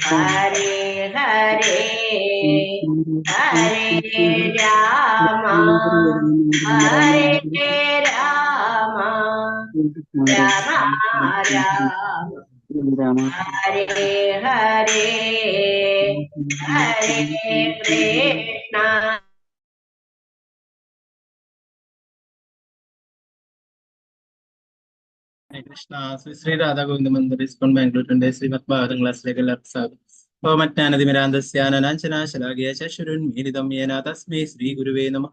Hare Hare, Hare Rama, Hare Rama, Rama Rama, Hare Hare, Hare Krishna. Krishna, Sri Radha Govinda Mandir, ISKCON Bangalore, and SRIMAD Bhagavatam class legal episode. Omatnana Mirandasya Nanchana Shalagya Shashurun Miridam Yena Tasme Sri Guruve Nama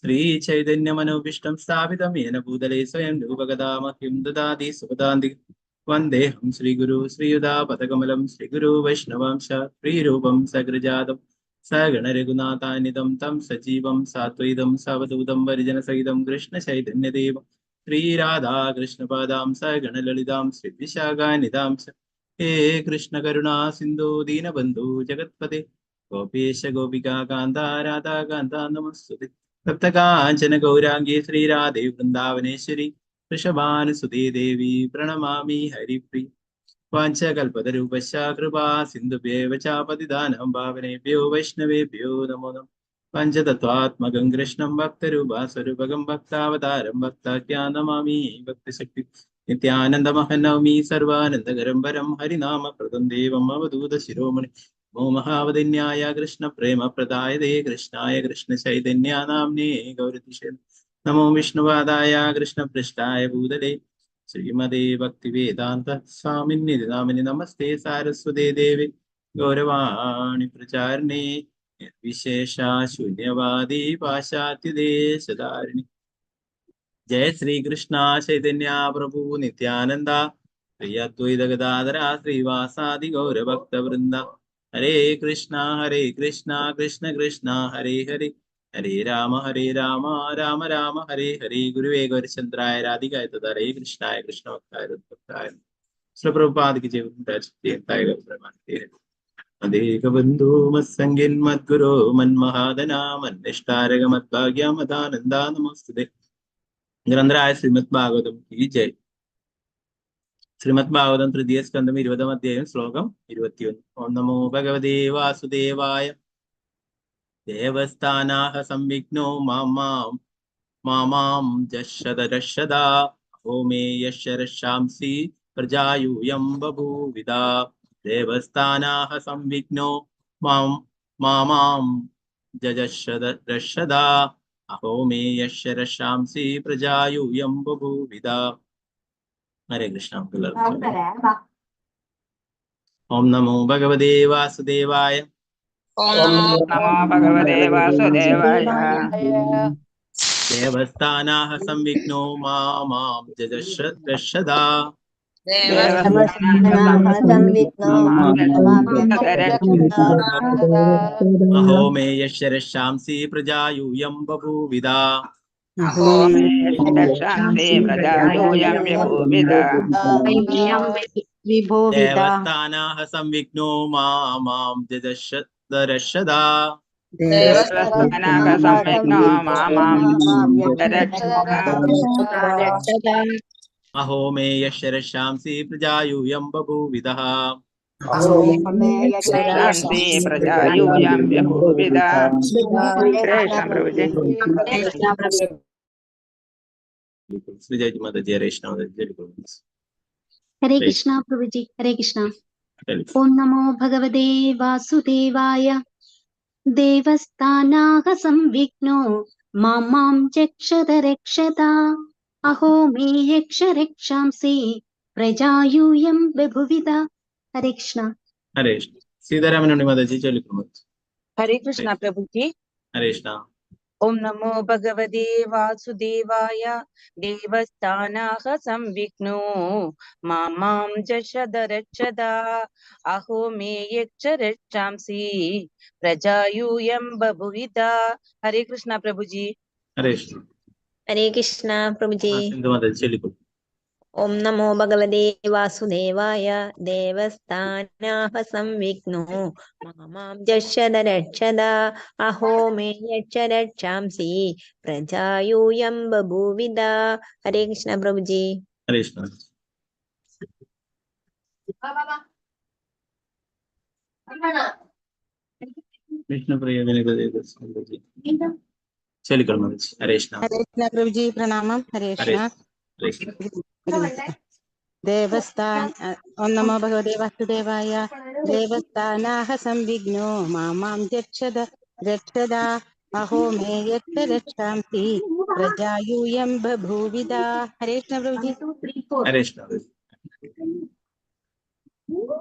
Sri Chaitanya Manobishtam Stavitam Yena Budale Swayam Rupagadama Kim Dadadi Subadandi Vandeham Sri Guru Sri Yuda Patagamalam Sri Guru Vaishnavamsha Sri Rupam Sagrajadam Sagana Regunata Nidam Tam Sajivam Satvidam Savadudam Varijana Saidam Krishna Chaitanya Deva Sri Radha Krishna Padam Sagana Lalitam Sri Vishaga Nidam हे कृष्ण करुणा सिंधु दीनबंधु जगत्पते गोपेश गोपिका कांता राधा कांता नमस्ते तप्त कांचन गौरांगी श्री राधे वृंदावनेश्वरी वृषभानुसुते देवी प्रणमामि हरिप्रिय वाञ्छकल्पतरुभ्यश्च कृपा सिन्धुभ्येव च पतितानां पावनेभ्यो वैष्णवेभ्यो नमो नमः पञ्चतत्त्वात्मकं कृष्णं भक्तरूपास्वरूपकं भक्तावतारं भक्ताख्यानमामि भक्तिशक्ति नित्यानन्दमहं सर्वानन्दकरं वरं हरिनामप्रदं देवम् अवधूतशिरोमणि नमो महावदन्याय कृष्णप्रेमप्रदायते कृष्णाय कृष्णचैतन्यानाम्ने गौरतिशे नमो विष्णुपादाय कृष्णपृष्ठाय भूतले श्रीमदे भक्तिवेदांत स्वामिन्नि नामिनि नमस्ते सारस्वते देवे गौरवाणि प्रचारिणे विशेषा शून्यवादी पाश्चात्यदेशधारिणि जय श्री कृष्ण चैतन्य प्रभु नित्यानंदा प्रिय अद्वैत गदाधरा श्रीवासादि गौर भक्त वृंदा हरे कृष्णा कृष्ण कृष्ण हरे हरे हरे राम राम राम हरे हरे गुरुवे गौरचंद्राय राधिकाय तथा हरे कृष्णाय कृष्ण भक्ताय भक्ताय श्री प्रभुपाद की जय अदेक बंधु मत्संगिन मद्गुरो मन्महादना मन्निष्ठारग मद्भाग्य मदानंदा नमस्ते ग्रंथराय श्रीमद् भागवतम की जय श्रीमद् भागवतम तृतीय स्कंदम 20 अध्याയം ശ്ലോകം 21 ഓം നമോ ഭഗവതേ വാസുദേവായ ദേവസ്ഥാനാഃ സംവിഘ്നോ മാമാം ജശ്ശതരശ്ശദാ ഹോമേ യശ്ശരശാംസി പ്രജായൂയം ബഭൂവിദാ ദേവസ്ഥാനാഃ സംവിഘ്നോ മാമാം ജശ്ശതരശ്ശദാ അഹോമേ യശ്ശരശാംസി പ്രജായൂയം ബഭൂവിദാ. हरे कृष्ण. ओम नमो भगवते वासुदेवाय ओम नमो भगवते वासुदेवाय देवस्थानाः संविघ्नो मां जश्रदा अहो मे यश्शरशांसि प्रजायूयं बभूविदा देवस्थानाः संविघ्नो मां जश्रदा अहो मे यश्शरशांसि प्रजायूयं बभूविदः हरे कृष्णा प्रभु जी. हरे कृष्णा. ओम नमो भगवते वासुदेवाय देवस्थानाः संविघ्नो मां चक्षत रक्षता अहो मे यक्षरक्षांसि प्रजायूयं बभुविदा. हरे कृष्णा. हरे कृष्ण. सीतारामन माताजी चलिए. हरे कृष्णा प्रभु जी. हरे कृष्णा. ओम नमो भगवते वासुदेवाय देवस्थानाः संविघ्नो मां जशदरक्षदा अहो मे यक्षरक्षांसि प्रजायूयं बभुविदा. हरे कृष्णा प्रभु जी. हरे कृष्ण. हरे कृष्णा प्रभु जी. सिंधु माताजी चलिए. ओम नमो भगवते वासुदेवाय देवस्थानाः संविघ्नो मां जश्शदरक्षदा अहो मे यक्षरक्षांसि प्रजायूयं बभूविदा. हरे कृष्णा प्रभु जी. हरे Krishna. Krishna Priya Vinigade Chalikalma. Hare Krishna. Hare Krishna Prabhuji, Pranamam. Hare Krishna. Devastan Om Namo Bhagavate Vasudevaya. Devastanaha Samvigno Mamam Jakshada Aho Me Yatta Rakshamti Prajayuyam Babhuvida. Hare Krishna Prabhuji. Hare Krishna.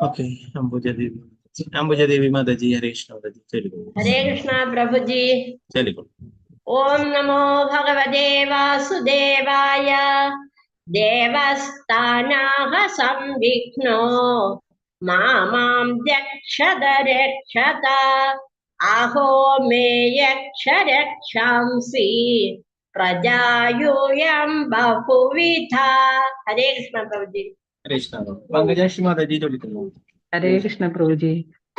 Okay, Ambuja Devi Mataji, Hare Krishna. Hare Krishna Prabhuji. Telugu. Om Namo Bhagavate Vasudevaya. Devastanaha Samvikno Mamam Yakshada Rakshata Aho Me Yaksha Rakshamsi Prajayuyam Bahuvitha. Hare Krishna Prabhuji. Hare Krishna. Pankajashi Mataji, Telugu. Hare Krishna Prabhuji.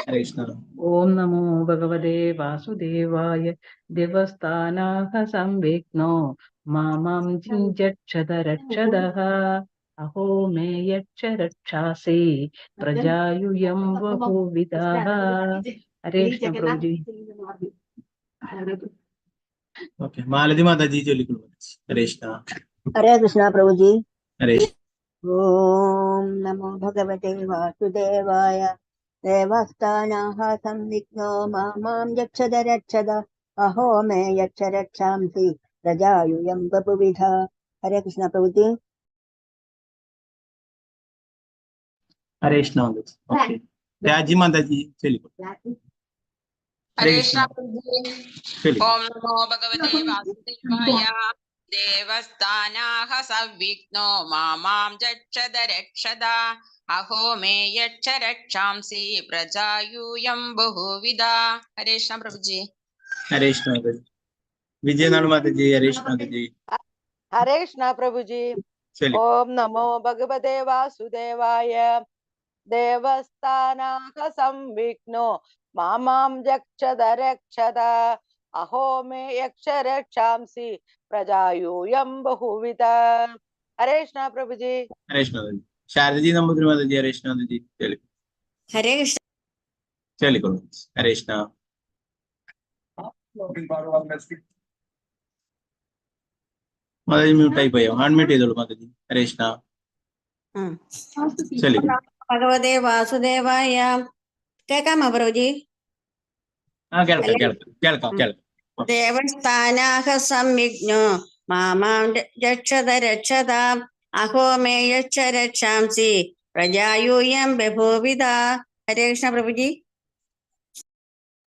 Hare Krishna. Om Namo Bhagavate Vasudevaya. Devasthanaha Samvikno Mamam Jinjachada Rakshadaha Aho Me Yaksha Rakshasi Prajayuyam Bahuvidaha. Hare Krishna Prabhuji. Okay, Maladi Mataji, Telugu. Hare Krishna. Hare Krishna Prabhuji. Hare Om Namo Bhagavate Vasudevaya. Devasthanaha Samvikno Mamam Yakshada Rakshada Aho Me Yaksha Rakshamsi Prajayuyam Bahuvidha. Hare Krishna Prabhuji. Hare Krishna. Okay. Raji Mataji, Telugu. Hare Krishna Prabhuji. Om Namo Bhagavate Vasudevaya. Devasthanaha Samvikno Mamam Jakshada Rakshada Aho Me Yaksha Rakshamsi Prajayuyam Bahuvida. Hare Krishna Prabhuji. Hare Krishna. Vijayanand Mataji, Hare Krishna. Hare Krishna Prabhuji. Telugu. Om Namo Bhagavate Vasudevaya. Devasthanaha Samvikno Mamam Jakshada Rakshada Aho Me Yaksha Rakshamsi Prajayuyam Bahuvita. Hare Krishna Prabhuji. Hare Krishna. Shardaji Nambudri Mataji, Hare Krishna. Telugu. Hare Krishna. Telugu. Hare Krishna. Mataji mute అయిపోయాం unmute ചെയ്തോളൂ Mataji. Hare Krishna. Telugu. Bhagavate Vasudevaya. കേൾക്കാമോ പ്രഭുജി? കേൾക്കാം. ദേവസ്ഥാനാഹ സംവിഘ്നോ മാമാം രക്ഷത രക്ഷത അഹോ may യക്ഷ രക്ഷാംസി പ്രജായൂയം ബഭൂവിധ. ഹരേ Krishna പ്രഭുജി.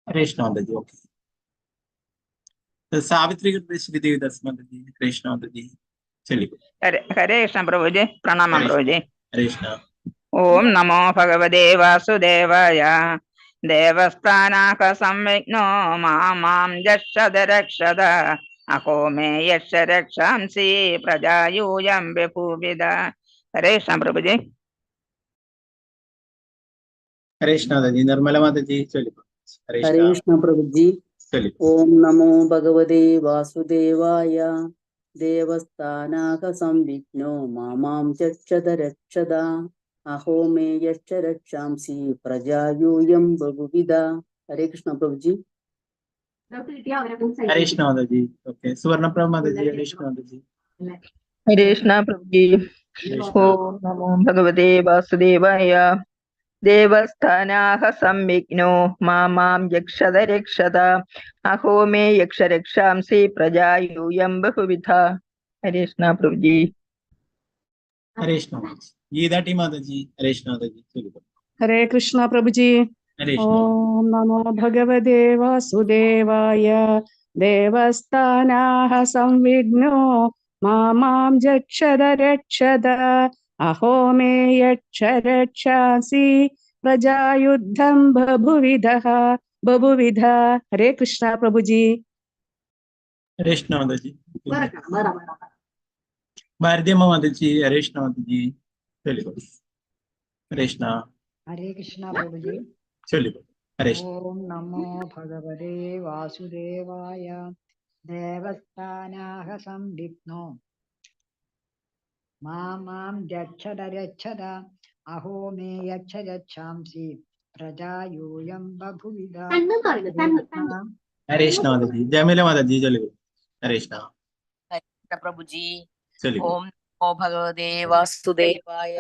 Hare Krishna. Okay. Savitri Devidas Mataji, Hare Krishna. Telugu. Hare Krishna Prabhuji. Pranamam Prabhuji. Hare Krishna. Om Namo Bhagavate Vasudevaya. Devasthanaka Samvikno Mamam Jakshada Rakshada Aho Me Yaksha Rakshamsi Prajayuyam Bepuvida. Hare Krishna Prabhuji. Hare Krishna. Nirmala Mataji, Telugu. Hare Krishna Prabhuji. Om Namo Bhagavate Vasudevaya. Devasthanaha Samvikno Mamam Jakshada Rakshada Aho Me Yaksha Rakshamsi Prajayuyam Bahuvida. Hare Krishna Prabhuji. Hare Krishna. Okay. Suvarna Prabhu Mataji, Hare Krishna. Hare Krishna Prabhuji. Om Namo Bhagavate Vasudevaya. Devasthanaha Samvikno Mamam Jakshada Rakshada Aho Me Yaksha Rakshamsi Prajayuyam Bahuvitha. Hare Krishna Prabhuji. Hare Krishna. Gita Mataji, Hare Krishna. Hare Krishna Prabhuji. Hare Krishna. Om Namo Bhagavate Vasudevaya. Devasthanaha Samvigno Mamam Jakshada Rakshada Aho Me Yaksha Rakshasi Prajayuddham Babhuvidha. Hare Krishna Prabhuji. Hare Krishna. Bharadiyamma Mataji, Hare Krishna. Telugu. Hare Krishna. Hare Krishna Prabhuji. Telugu. Hare Krishna. Om Namo Bhagavate Vasudevaya. Devasthanaha Samvikno Mamam Jakshada Rakshada Aho Me Yaksha Rakshamsi प्रजा यूयं बभुविधा। हरे कृष्ण माताजी। जयमिला माताजी चलिए। हरे कृष्ण। हरे कृष्ण प्रभु जी। चलिए। ओम नमो भगवते वासुदेवाय।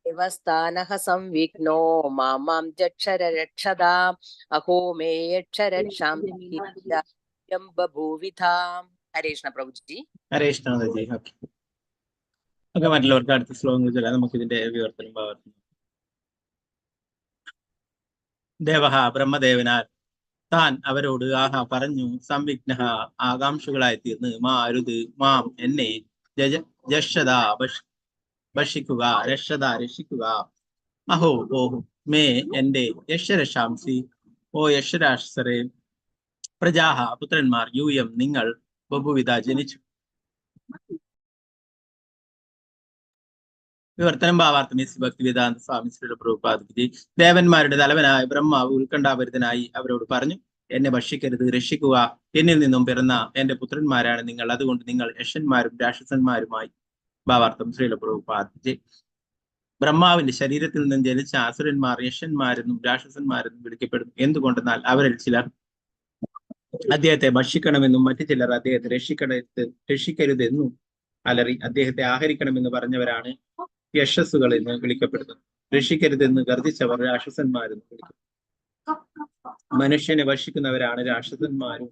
देवस्थानः संविघ्नो मां जक्षर रक्षदा अहो मे यक्षर रक्षांसि प्रजायूयं बभूविधा। हरे कृष्ण प्रभु जी. हरे कृष्ण माताजी. ഓക്കെ മറ്റുള്ളവർക്ക് അടുത്ത ശ്ലോകങ്ങൾ ചൊല്ലാം. നമുക്ക് ഇതിന്റെ വിവർത്തനം ഭാവം. ദേവഹ ബ്രഹ്മദേവനാൽ താൻ അവരോട് ആഹ പറഞ്ഞു, സംവിഘ്ന ആകാംക്ഷകളായി തീർന്ന് മാ അരുത് മാം എന്നെ ജക്ഷത ഭക്ഷിക്കുക, രക്ഷത രക്ഷിക്കുക, അഹോ ഓഹോ മേ എന്റെ യക്ഷരക്ഷാംസി ഓ യക്ഷരാക്ഷസരെ, പ്രജാഹ പുത്രന്മാർ, യൂയം നിങ്ങൾ, ബഹുവിധ ജനിച്ചു. വിവർത്തനം ഭാവാർത്ഥം. ഭക്തിവേദാന്ത സ്വാമി ശ്രീ പ്രഭുപാദി ദേവന്മാരുടെ തലവനായ ബ്രഹ്മാവ് ഉത്കണ്ഠാഭരിതനായി അവരോട് പറഞ്ഞു, എന്നെ ഭക്ഷിക്കരുത്, രക്ഷിക്കുക. എന്നിൽ നിന്നും പിറന്ന എന്റെ പുത്രന്മാരാണ് നിങ്ങൾ. അതുകൊണ്ട് നിങ്ങൾ യക്ഷന്മാരും രാക്ഷസന്മാരുമായി. ഭാവാർത്ഥം. ശ്രീല പ്രഭുപാദി ബ്രഹ്മാവിന്റെ ശരീരത്തിൽ നിന്നും ജനിച്ച അസുരന്മാർ യക്ഷന്മാരെന്നും രാക്ഷസന്മാരെന്നും വിളിക്കപ്പെടുന്നു. എന്തുകൊണ്ടെന്നാൽ അവരിൽ ചിലർ അദ്ദേഹത്തെ ഭക്ഷിക്കണമെന്നും മറ്റു ചിലർ അദ്ദേഹത്തെ രക്ഷിക്കരുതെന്നും അലറി അദ്ദേഹത്തെ ആഹരിക്കണമെന്ന് പറഞ്ഞവരാണ് യശസ്സുകൾ എന്ന് വിളിക്കപ്പെടുന്നത്. രക്ഷിക്കരുതെന്ന് ഗർജിച്ചവർ രാക്ഷസന്മാരെന്ന് വിളിക്കപ്പെടുന്നു. മനുഷ്യനെ ഭക്ഷിക്കുന്നവരാണ് രാക്ഷസന്മാരും.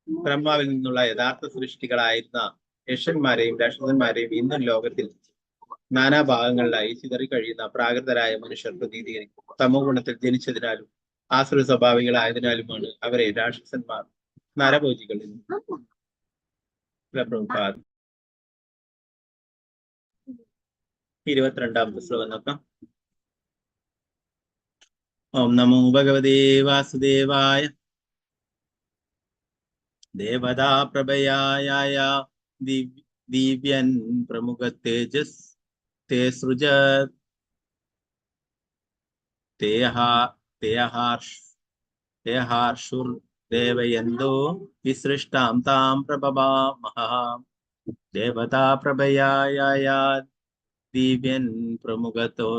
ബ്രഹ്മാവിൽ നിന്നുള്ള യഥാർത്ഥ സൃഷ്ടികളായിരുന്ന യക്ഷന്മാരെയും രാക്ഷസന്മാരെയും ഇന്നും ലോകത്തിൽ നാനാഭാഗങ്ങളിലായി ചിതറി കഴിയുന്ന പ്രാകൃതരായ മനുഷ്യർ പ്രതീകരിക്കും. തമോ ഗുണത്തിൽ ജനിച്ചതിനാലും ആസുര സ്വഭാവികളായതിനാലുമാണ് അവരെ രാക്ഷസന്മാർ, നരഭോജികൾ എന്ന്. 22ാമത്തെ ശ്ലോകം നോക്കാം. ഓം നമോ ഭഗവതേ വാസുദേവായ. ദേവതാ പ്രഭയായ ദിവ്യൻ പ്രമുഖ തേജസ് തേ സൃജത് തേഹാർഷുർ ദേവയന്തോ വിസൃഷ്ടാം താം പ്രഭവാമഹ. ദേവതാ പ്രഭയായ ദിവ്യൻ പ്രമുഖതോ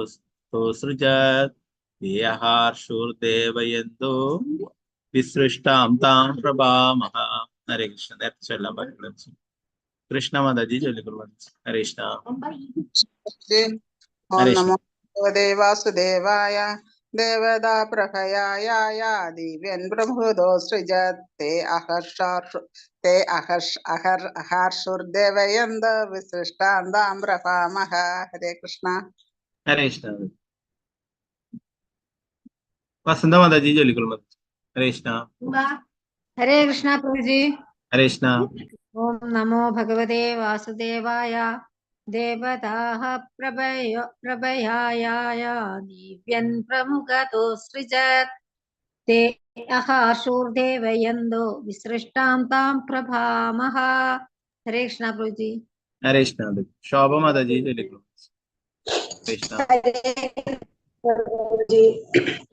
സൃജത് ദേഹാർഷുർ ദേവയന്തോ വിസൃഷ്ടാം താം പ്രഭാമഹ. ഹരേ കൃഷ്ണ. നേരത്തെ ചൊല്ലാൻ പറ്റുള്ളൂ. കൃഷ്ണ മാതാജി ചൊല്ലിക്കൊള്ളു. ഹരേ കൃഷ്ണ. ഓം നമോ ഭഗവതേ വാസുദേവായ. ദേവതാ പ്രഭയായ ദിവ്യൻ പ്രഭുതോ സൃജത് തേ അഹർഷുർദേവയന്ത വിസൃഷ്ടാന്താം പ്രഭാമഹ. ഹരേ കൃഷ്ണ. ഹരേ കൃഷ്ണ. വസന്ത മാതാജി ചൊല്ലിക്കൊള്ളു. ഹരേ കൃഷ്ണ. ഹരേ കൃഷ്ണ പ്രഭുജി. ഹരേ കൃഷ്ണ. ഓം നമോ ഭഗവതേ വാസുദേവായ. ദേവതാഃ പ്രഭയായ ദിവ്യൻ പ്രമുഖതോ സൃജത് തേ അഹർഷുർദേവയന്തോ വിസൃഷ്ടാം താം പ്രഭാമഹ. ഹരേ കൃഷ്ണ പ്രഭുജി. ഹരേ കൃഷ്ണ. ശോഭ മാതാജി ചൊല്ലിക്കൊള്ളു. ഹരേ കൃഷ്ണ.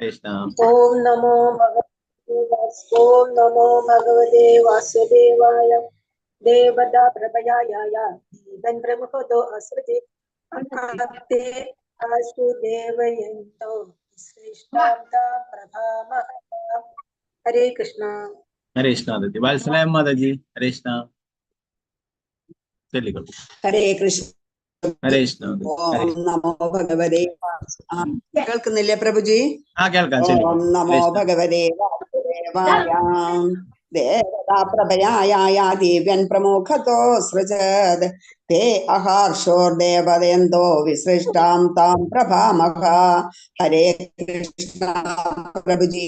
കൃഷ്ണ. ഓം നമോ ഭഗവതേ വാസുദേവായ. ദേവതാ പ്രഭയായ ദിവ്യൻ പ്രമുഖതോ അസൃജത് തേ അഹർഷുർദേവയന്തോ വിസൃഷ്ടാം താം പ്രഭാമഹ. ഹരേ കൃഷ്ണ. ഹരേ കൃഷ്ണ. വത്സലായം മാതാജി. ഹരേ കൃഷ്ണ. ചൊല്ലിക്കൊള്ളു. ഹരേ കൃഷ്ണ. ഹരേ കൃഷ്ണ. ഓം നമോ ഭഗവതേ. കേൾക്കുന്നില്ലേ പ്രഭുജി? കേൾക്കാം. ഓം നമോ ഭഗവതേ വാസുദേവായ. ദേവതാ പ്രഭയായ ദിവ്യൻ പ്രമുഖതോ സൃജത് തേ അഹർഷോർദേവയന്തോ വിസൃഷ്ടാം താം പ്രഭാമഹ. ഹരേ കൃഷ്ണ പ്രഭുജി.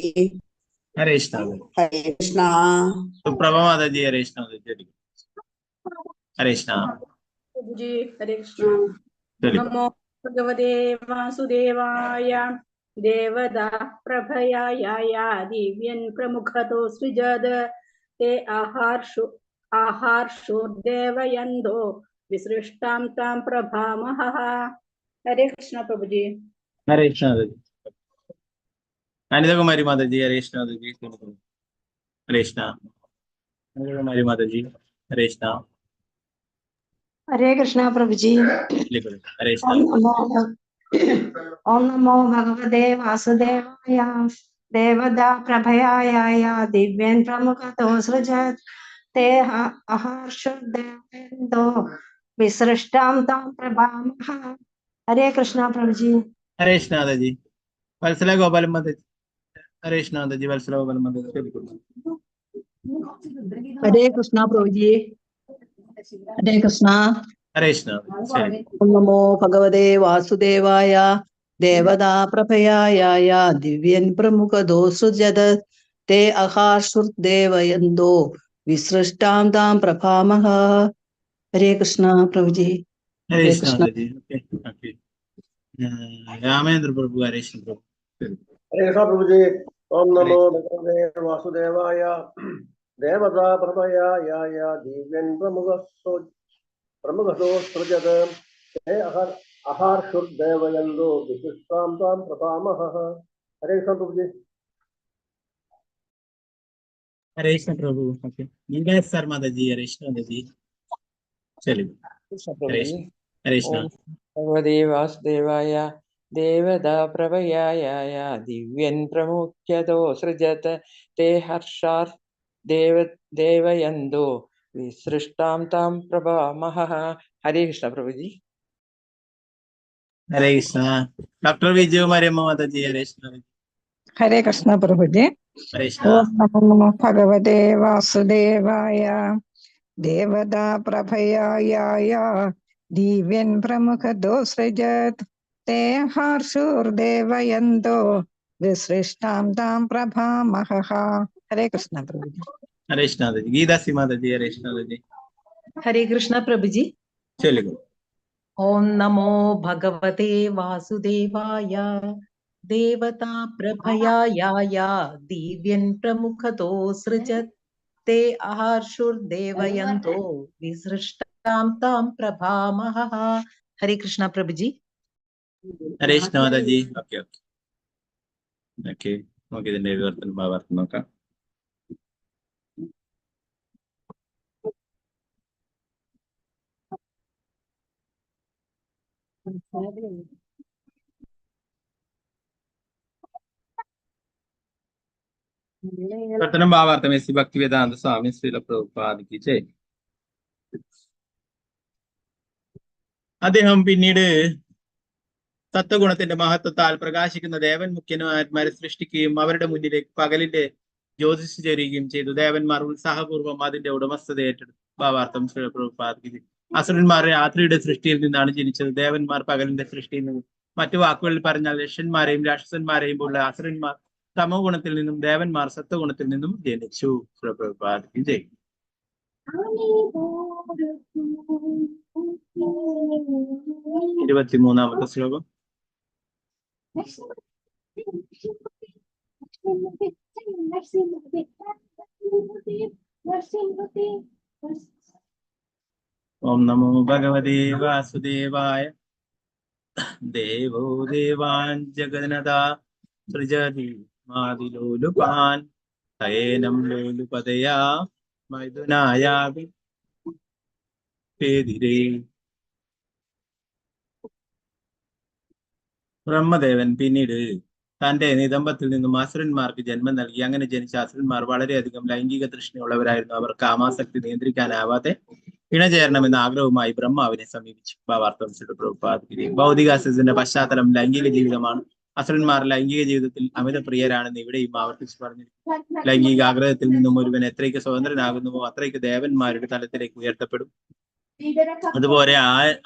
ഹരേ കൃഷ്ണ. ഹരേ കൃഷ്ണ. സുപ്രഭ മാതാജി. ഹരേ കൃഷ്ണ. ഹരേ കൃഷ്ണ. ഹരേ കൃഷ്ണ. നമോ ഭഗവതേ വാസുദേവായ. ദേവതാ പ്രഭയായ ദിവ്യൻ പ്രമുഖതോ സൃജത് തേ അഹർഷുർദേവയന്തോ വിസൃഷ്ടാം താം പ്രഭാമഹ. ഹരേ കൃഷ്ണ പ്രഭുജി. ഹരേ കൃഷ്ണ. അനിതകുമാരി മാതാജി. ഹരേ കൃഷ്ണ. ഹരേ കൃഷ്ണ. അനിതകുമാരി മാതാജി. ഹരേ കൃഷ്ണ. हरे कृष्णा प्रभु जी। हरे ओम नमो भगवते वासुदेवाय देवता प्रभयाय दिव्यन प्रमुखतो सृजत ते अहर्षुर्देवेन्दो विसृष्टां तां प्रभामः। हरे कृष्णा प्रभु जी। हरे कृष्णा जी। वत्सला गोपाल मत हरे कृष्णा जी। वत्सला गोपाल मत हरे कृष्णा प्रभु जी। हरे कृष्णा। हरे कृष्णा। नमो भगवते वासुदेवाय देवता प्रभयाय दिव्यन प्रमुखदो सृजत ते अहार्षुर्देवयन्दो विसृष्टां तां प्रभामः। हरे कृष्णा प्रभु जी। हरे कृष्णा जी। ओके रामेंद्र प्रभु। हरे कृष्ण प्रभु। हरे कृष्ण प्रभु जी। ओम नमो भगवते वासुदेवाय देवता प्रभयाय दिव्यन प्रमुखतो सृजत ते अहर्षुर्देवयन्दो विशिष्टां तां प्रभामः। हरे कृष्ण प्रभु जी। हरे कृष्ण प्रभु। ओके गीता शर्मा जी। हरे कृष्ण जी। चलिए हरे कृष्ण। ओम भगवते वासुदेवाय देवता प्रभयाय दिव्यन प्रमुख्यतो सृजत ते हर्षार् देवयन्दो विसृष्टां तां प्रभामः। हरे कृष्ण प्रभु जी। हरे कृष्ण। डॉक्टर विजय मरियम माता जी। हरे कृष्ण। हरे कृष्ण प्रभु जी। हरे कृष्ण। ओम नमो भगवते वासुदेवाय देवता प्रभयाय दिव्यन प्रमुखदो सृजत ते हर्षुर्देवयन्दो विसृष्टां तां प्रभामः। हरे कृष्ण प्रभु जी। हरे कृष्ण जी। गीता सी माता जी। हरे कृष्ण जी। हरे कृष्णा प्रभु जी। चलिए ओम नमो भगवते वासुदेवाय देवता प्रभयाय दिव्यन प्रमुखतो सृजत ते अहर्षुर्देवयन्दो विसृष्टां तां प्रभामः। हरे कृष्णा प्रभु जी। हरे कृष्ण माता जी। ओके ओके ഓക്കെ നമുക്ക് ഇതിന്റെ വിവർത്തനം ഭാവാർത്ഥം നോക്കാം. വിവർത്തനം ഭാവാർത്ഥം എസ് ഭക്തിവേദാന്ത സ്വാമി ശ്രീല പ്രഭുപാദിക്ക് ജയ്. അദ്ദേഹം പിന്നീട് തത്വഗുണത്തിന്റെ മഹത്വത്താൽ പ്രകാശിക്കുന്ന ദേവൻ മുഖ്യന്മാരെ സൃഷ്ടിക്കുകയും അവരുടെ മുന്നിലേക്ക് പകലിന്റെ ജ്യോതിസ് ചേരുകയും ചെയ്തു. ദേവന്മാർ ഉത്സാഹപൂർവ്വം അതിന്റെ ഉടമസ്ഥത ഏറ്റെടുത്തു. ഭാവാർത്ഥം പ്രഭുപാദിക്ക്. അസുരന്മാർ രാത്രിയുടെ സൃഷ്ടിയിൽ നിന്നാണ് ജനിച്ചത്. ദേവന്മാർ പകലിന്റെ സൃഷ്ടിയിൽ നിന്നും. മറ്റു വാക്കുകളിൽ പറഞ്ഞാൽ യക്ഷന്മാരെയും രാക്ഷസന്മാരെയും പോലുള്ള അസുരന്മാർ തമോ ഗുണത്തിൽ നിന്നും ദേവന്മാർ സത്വഗുണത്തിൽ നിന്നും ജനിച്ചു. പ്രഭുപാദിക്ക് ജയ്. 23-ാമത്തെ ശ്ലോകം. ഓം നമോ ഭഗവതേ വാസുദേവായ ദേവോ ദേവാൻ ജഗന്നദാ സൃജതി മാതിലോലുപാൻ തയേനം ലോലുപതയാ മൈഥുനായാവി പേതിരേ. ബ്രഹ്മദേവൻ പിന്നീട് തന്റെ നിതംബത്തിൽ നിന്നും അസുരന്മാർക്ക് ജന്മം നൽകി. അങ്ങനെ ജനിച്ച അസുരന്മാർ വളരെയധികം ലൈംഗിക തൃഷ്ണയുള്ളവരായിരുന്നു. അവർ കാമാസക്തി നിയന്ത്രിക്കാനാവാതെ ഇണചേരണമെന്ന ആഗ്രഹവുമായി ബ്രഹ്മാവിനെ സമീപിച്ചു. ഭാവാർത്ഥം പ്രഭുപാദിക്ക്. ഭൗതികാസത്തിന്റെ പശ്ചാത്തലം ലൈംഗിക ജീവിതമാണ്. അസുരന്മാർ ലൈംഗിക ജീവിതത്തിൽ അമിത പ്രിയരാണെന്ന് ഇവിടെയും ആവർത്തിച്ച് പറഞ്ഞു. ലൈംഗിക ആഗ്രഹത്തിൽ നിന്നും ഒരുവൻ എത്രയ്ക്ക് സ്വതന്ത്രനാകുന്നുവോ അത്രയ്ക്ക് ദേവന്മാരുടെ തലത്തിലേക്ക് ഉയർത്തപ്പെടും. അതുപോലെ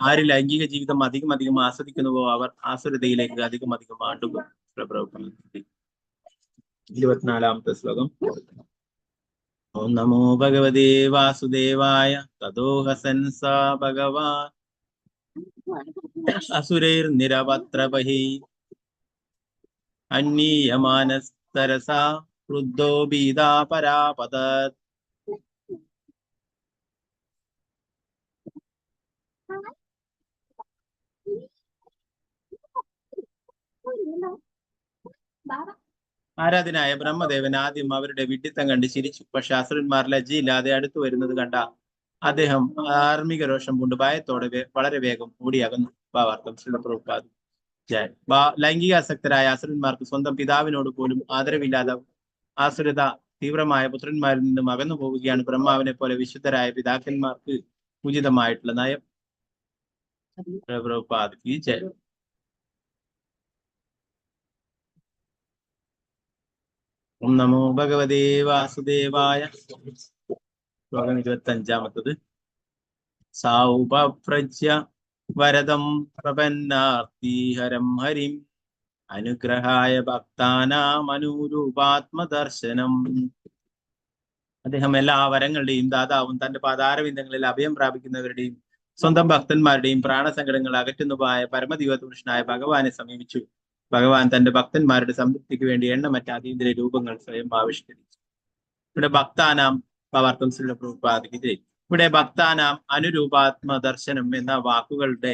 ആര് ലൈംഗിക ജീവിതം അധികം ആസ്വദിക്കുന്നുവോ അവർ ആസുരതയിലേക്ക് അധികം ആണ്ടുപോകും. 24-ാമത്തെ ശ്ലോകം. ഓം നമോ ഭഗവതേ വാസുദേവായ തദോഹസൻ സാ ഭഗവാൻ അസുരൈർനിരവത്ര ബഹി അന്യമാനസ്തരസാ ക്രുദ്ധോ ഭീതാ പരാപതത്. ആരാധനായ ബ്രഹ്മദേവൻ ആദ്യം അവരുടെ വിഡ്ഢിത്തം കണ്ട് ചിരിച്ചു. പക്ഷെ അസുരന്മാർ ലജ്ജയില്ലാതെ അടുത്തു വരുന്നത് കണ്ട അദ്ദേഹം ധാർമ്മിക രോഷം കൊണ്ട് ഭയത്തോടെ വളരെ വേഗം ഓടിയകന്നു. ഭാവാർത്ഥം ശ്രീല പ്രഭുപാദ് ജയ. ലൈംഗികാസക്തരായ അസുരന്മാർക്ക് സ്വന്തം പിതാവിനോട് പോലും ആദരവില്ലാതെ ആസുരത തീവ്രമായ പുത്രന്മാരിൽ നിന്നും അകന്നു പോവുകയാണ് ബ്രഹ്മാവിനെ പോലെ വിശുദ്ധരായ പിതാക്കന്മാർക്ക് ഉചിതമായിട്ടുള്ള നയം. പ്രഭുപാദ് കി ജയ. ഓം നമോ ഭഗവതേ വാസുദേവായ. ശ്ലോകം 25. സൗപപ്രജ്യ വരദം പ്രപന്നാർത്തിഹരം ഹരിം അനുഗ്രഹായ ഭക്താനാം അനുരൂപാത്മദർശനം. അദ്ദേഹം എല്ലാ വരങ്ങളുടെയും ദാതാവും തന്റെ പാതാരവിന്ദങ്ങളിൽ അഭയം പ്രാപിക്കുന്നവരുടെയും സ്വന്തം ഭക്തന്മാരുടെയും പ്രാണസങ്കടങ്ങൾ അകറ്റുന്നതായ പരമദിവപുരുഷനായ ഭഗവാനെ സമീപിച്ചു. ഭഗവാൻ തന്റെ ഭക്തന്മാരുടെ സംതൃപ്തിക്ക് വേണ്ടി എണ്ണമറ്റ അതീന്ദ്രിയ രൂപങ്ങൾ സ്വയം ആവിഷ്കരിച്ചു. ഇവിടെ ഭക്താനാം ഭാവാർത്ഥം ശ്രീല പ്രഭുപാദിക്ക്. ഇവിടെ ഭക്താനാം അനുരൂപാത്മ ദർശനം എന്ന വാക്കുകളുടെ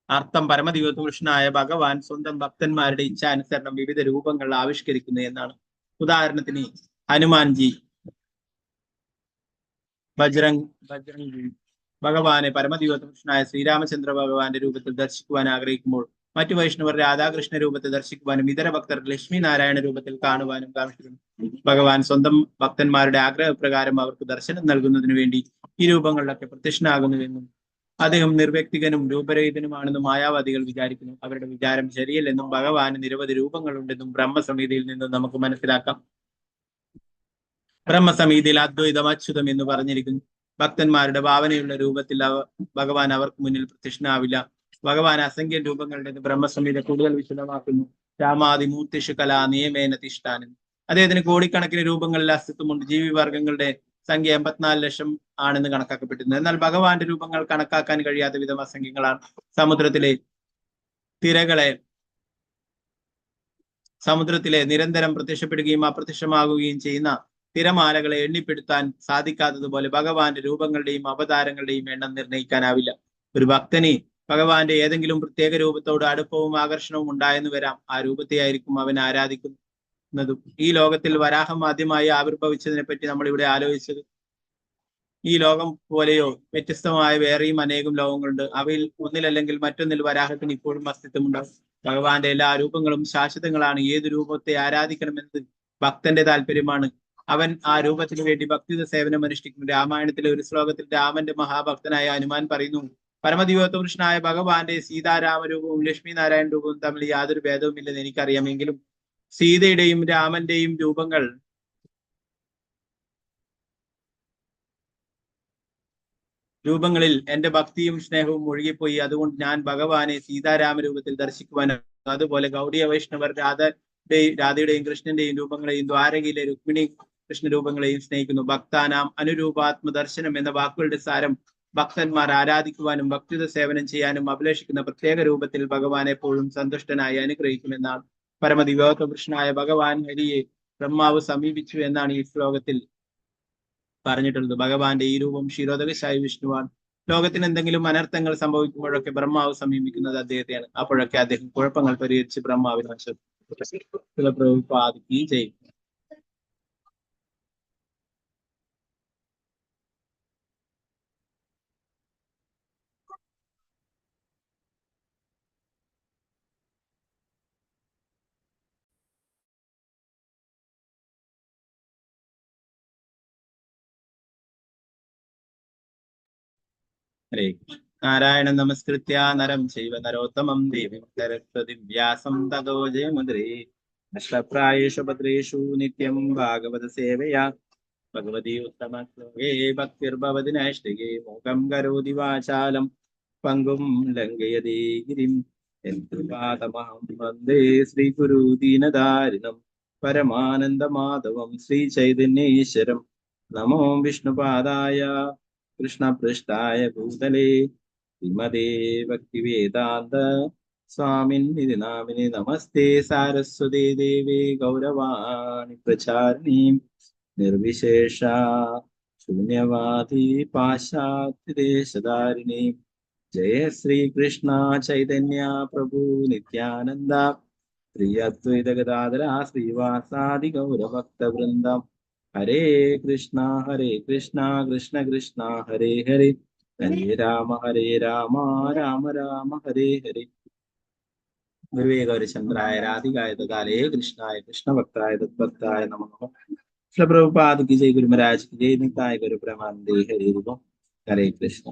അർത്ഥം പരമദിവപുരുഷനായ ഭഗവാൻ സ്വന്തം ഭക്തന്മാരുടെ ഇച്ഛാനുസരണം വിവിധ രൂപങ്ങൾ ആവിഷ്കരിക്കുന്നു എന്നാണ്. ഉദാഹരണത്തിന് ഹനുമാൻജി ബജ്രംഗ് ഭഗവാനെ പരമദിവപുരുഷനായ ശ്രീരാമചന്ദ്ര ഭഗവാന്റെ രൂപത്തിൽ ദർശിക്കുവാൻ ആഗ്രഹിക്കുമ്പോൾ മറ്റു വൈഷ്ണവർ രാധാകൃഷ്ണ രൂപത്തിൽ ദർശിക്കുവാനും ഇതര ഭക്തർ ലക്ഷ്മി നാരായണ രൂപത്തിൽ കാണുവാനും കാണിക്കുന്നു. ഭഗവാൻ സ്വന്തം ഭക്തന്മാരുടെ ആഗ്രഹപ്രകാരം അവർക്ക് ദർശനം നൽകുന്നതിന് വേണ്ടി ഈ രൂപങ്ങളിലൊക്കെ പ്രത്യക്ഷനാകുന്നുവെന്നും അദ്ദേഹം നിർവ്യക്തികനും രൂപരഹിതനുമാണെന്നും മായാവാദികൾ വിചാരിക്കുന്നു. അവരുടെ വിചാരം ശരിയല്ലെന്നും ഭഗവാന് നിരവധി രൂപങ്ങളുണ്ടെന്നും ബ്രഹ്മസമിതിയിൽ നിന്നും നമുക്ക് മനസ്സിലാക്കാം. ബ്രഹ്മസമിതിയിൽ അദ്വൈതം അച്യുതം എന്ന് പറഞ്ഞിരിക്കുന്നു. ഭക്തന്മാരുടെ ഭാവനയുള്ള രൂപത്തിൽ ഭഗവാൻ അവർക്ക് മുന്നിൽ പ്രത്യക്ഷനാവില്ല. ഭഗവാൻ അസംഖ്യ രൂപങ്ങളുണ്ടെന്ന് ബ്രഹ്മസംഹിത കൂടുതൽ വിശദമാക്കുന്നു. രാമാതിമൂർത്തിഷു കലാ നിയമേന തിഷ്ഠാനം. അദ്ദേഹത്തിന് കോടിക്കണക്കിന് രൂപങ്ങളിൽ അസ്തിത്വമുണ്ട്. ജീവിവർഗങ്ങളുടെ സംഖ്യ 84 ലക്ഷം ആണെന്ന് കണക്കാക്കപ്പെട്ടിരുന്നു. എന്നാൽ ഭഗവാന്റെ രൂപങ്ങൾ കണക്കാക്കാൻ കഴിയാത്ത വിധം അസംഖ്യങ്ങളാണ്. സമുദ്രത്തിലെ നിരന്തരം പ്രത്യക്ഷപ്പെടുകയും അപ്രത്യക്ഷമാകുകയും ചെയ്യുന്ന തിരമാലകളെ എണ്ണിപ്പെടുത്താൻ സാധിക്കാത്തതുപോലെ ഭഗവാന്റെ രൂപങ്ങളുടെയും അവതാരങ്ങളുടെയും എണ്ണം നിർണ്ണയിക്കാനാവില്ല. ഒരു ഭക്തന് ഭഗവാന്റെ ഏതെങ്കിലും പ്രത്യേക രൂപത്തോട് അടുപ്പവും ആകർഷണവും ഉണ്ടായെന്ന് വരാം. ആ രൂപത്തെയായിരിക്കും അവൻ ആരാധിക്കുന്നതും. ഈ ലോകത്തിൽ വരാഹം ആദ്യമായി ആവിർഭവിച്ചതിനെ പറ്റി നമ്മൾ ഇവിടെ ആലോചിച്ചത്. ഈ ലോകം പോലെയോ വ്യത്യസ്തമായ വേറെയും അനേകം ലോകങ്ങളുണ്ട്. അവയിൽ ഒന്നിലല്ലെങ്കിൽ മറ്റൊന്നിൽ വരാഹത്തിന് ഇപ്പോഴും അസ്തിത്വമുണ്ടാകും. ഭഗവാന്റെ എല്ലാ രൂപങ്ങളും ശാശ്വതങ്ങളാണ്. ഏത് രൂപത്തെ ആരാധിക്കണമെന്നത് ഭക്തന്റെ താല്പര്യമാണ്. അവൻ ആ രൂപത്തിന് വേണ്ടി ഭക്തിത സേവനം അനുഷ്ഠിക്കുന്നു. രാമായണത്തിലെ ഒരു ശ്ലോകത്തിൽ രാമന്റെ മഹാഭക്തനായ ഹനുമാൻ പറയുന്നു, പരമദിവപുരുഷനായ ഭഗവാന്റെ സീതാരാമ രൂപവും ലക്ഷ്മി നാരായണ രൂപവും തമ്മിൽ യാതൊരു ഭേദവുമില്ലെന്ന് എനിക്കറിയാമെങ്കിലും സീതയുടെയും രാമന്റെയും രൂപങ്ങളിൽ എന്റെ ഭക്തിയും സ്നേഹവും ഒഴുകിപ്പോയി. അതുകൊണ്ട് ഞാൻ ഭഗവാനെ സീതാരാമ രൂപത്തിൽ ദർശിക്കുവാനും അതുപോലെ ഗൗഡിയ വൈഷ്ണവർ രാധയുടെയും കൃഷ്ണന്റെയും രൂപങ്ങളെയും ദ്വാരകയിലെ രുക്മിണി കൃഷ്ണ രൂപങ്ങളെയും സ്നേഹിക്കുന്നു. ഭക്താനാം അനുരൂപാത്മ ദർശനം എന്ന വാക്കുകളുടെ സാരം ഭക്തന്മാർ ആരാധിക്കുവാനും ഭക്തിത സേവനം ചെയ്യാനും അഭിലേഷിക്കുന്ന പ്രത്യേക രൂപത്തിൽ ഭഗവാൻ എപ്പോഴും സന്തുഷ്ടനായി അനുഗ്രഹിക്കുമെന്നാണ്. പരമദിവപുരുഷനായ ഭഗവാൻ ഹരിയെ ബ്രഹ്മാവ് സമീപിച്ചു എന്നാണ് ഈ ശ്ലോകത്തിൽ പറഞ്ഞിട്ടുള്ളത്. ഭഗവാന്റെ ഈ രൂപം ക്ഷീരോദകശായി വിഷ്ണുവാണ്. ലോകത്തിന് എന്തെങ്കിലും അനർത്ഥങ്ങൾ സംഭവിക്കുമ്പോഴൊക്കെ ബ്രഹ്മാവ് സമീപിക്കുന്നത് അദ്ദേഹത്തെയാണ്. അപ്പോഴൊക്കെ അദ്ദേഹം കുഴപ്പങ്ങൾ പരിഹരിച്ച് ബ്രഹ്മാവിനെ ചെയ്യും. ഹരേ കൃഷ്ണ. നാരായണ നമസ്കൃത്യ നരം ചൈവ നരോത്തമം ദേവീം സരസ്വതി വ്യാസം തതോ ജയമുദ്രേ അഷ്ടപ്രായേഷു ഭദ്രേഷു നിത്യം ഭാഗവത സേവയാ ഭഗവതി ഉത്തമ ശ്ലോകേ ഭക്തിർഭവതി നൈഷ്ഠികേ മൂകം കരോതി വാചാലം പങ്കും ലംഘയതേ ഗിരിം യത്കൃപാതമഹം വന്ദേ ശ്രീഗുരു ദീനദാരിണം പരമാനന്ദമാധവം ശ്രീ ചൈതന്യേശ്വരം. നമോ വിഷ്ണുപാദായ കൃഷ്ണപൃഷ്ഠായ ഭൂതലേ ശ്രീമതേ ഭക്തിവേദാന്ത സ്വാമിന്നിധി നാമിനി നമസ്തേ സാരസ്വതേ ദേവേ ഗൗരവാണി പ്രചാരിണീം നിർവിശേഷ ശൂന്യവാദി പാശ്ചാത്യദേശധാരിണീം. ജയ ശ്രീകൃഷ്ണ ചൈതന്യ പ്രഭു നിത്യാനന്ദ ശ്രീ ശ്രീവാസാദി ഗൗരഭക്തവൃന്ദം. ഹരേ കൃഷ്ണ കൃഷ്ണ കൃഷ്ണ ഹരേ ഹരേ ഹരേ രാമ രാമ രാമ ഹരേ ഹരേ. ഗുരുവേ ഗൗരചന്ദ്രായ രാധികായ ദാലേ കൃഷ്ണായ കൃഷ്ണഭക്തായ തദ്ഭക്തായ നമഃ. ശ്രീ പ്രഭുപാദ് കി ജയ്, ഗുരു മഹാരാജ് കി ജയ്, നിതായ ഗുരു പ്രമാനന്ദേ. ഹരേ രൂപം. ഹരേ കൃഷ്ണ.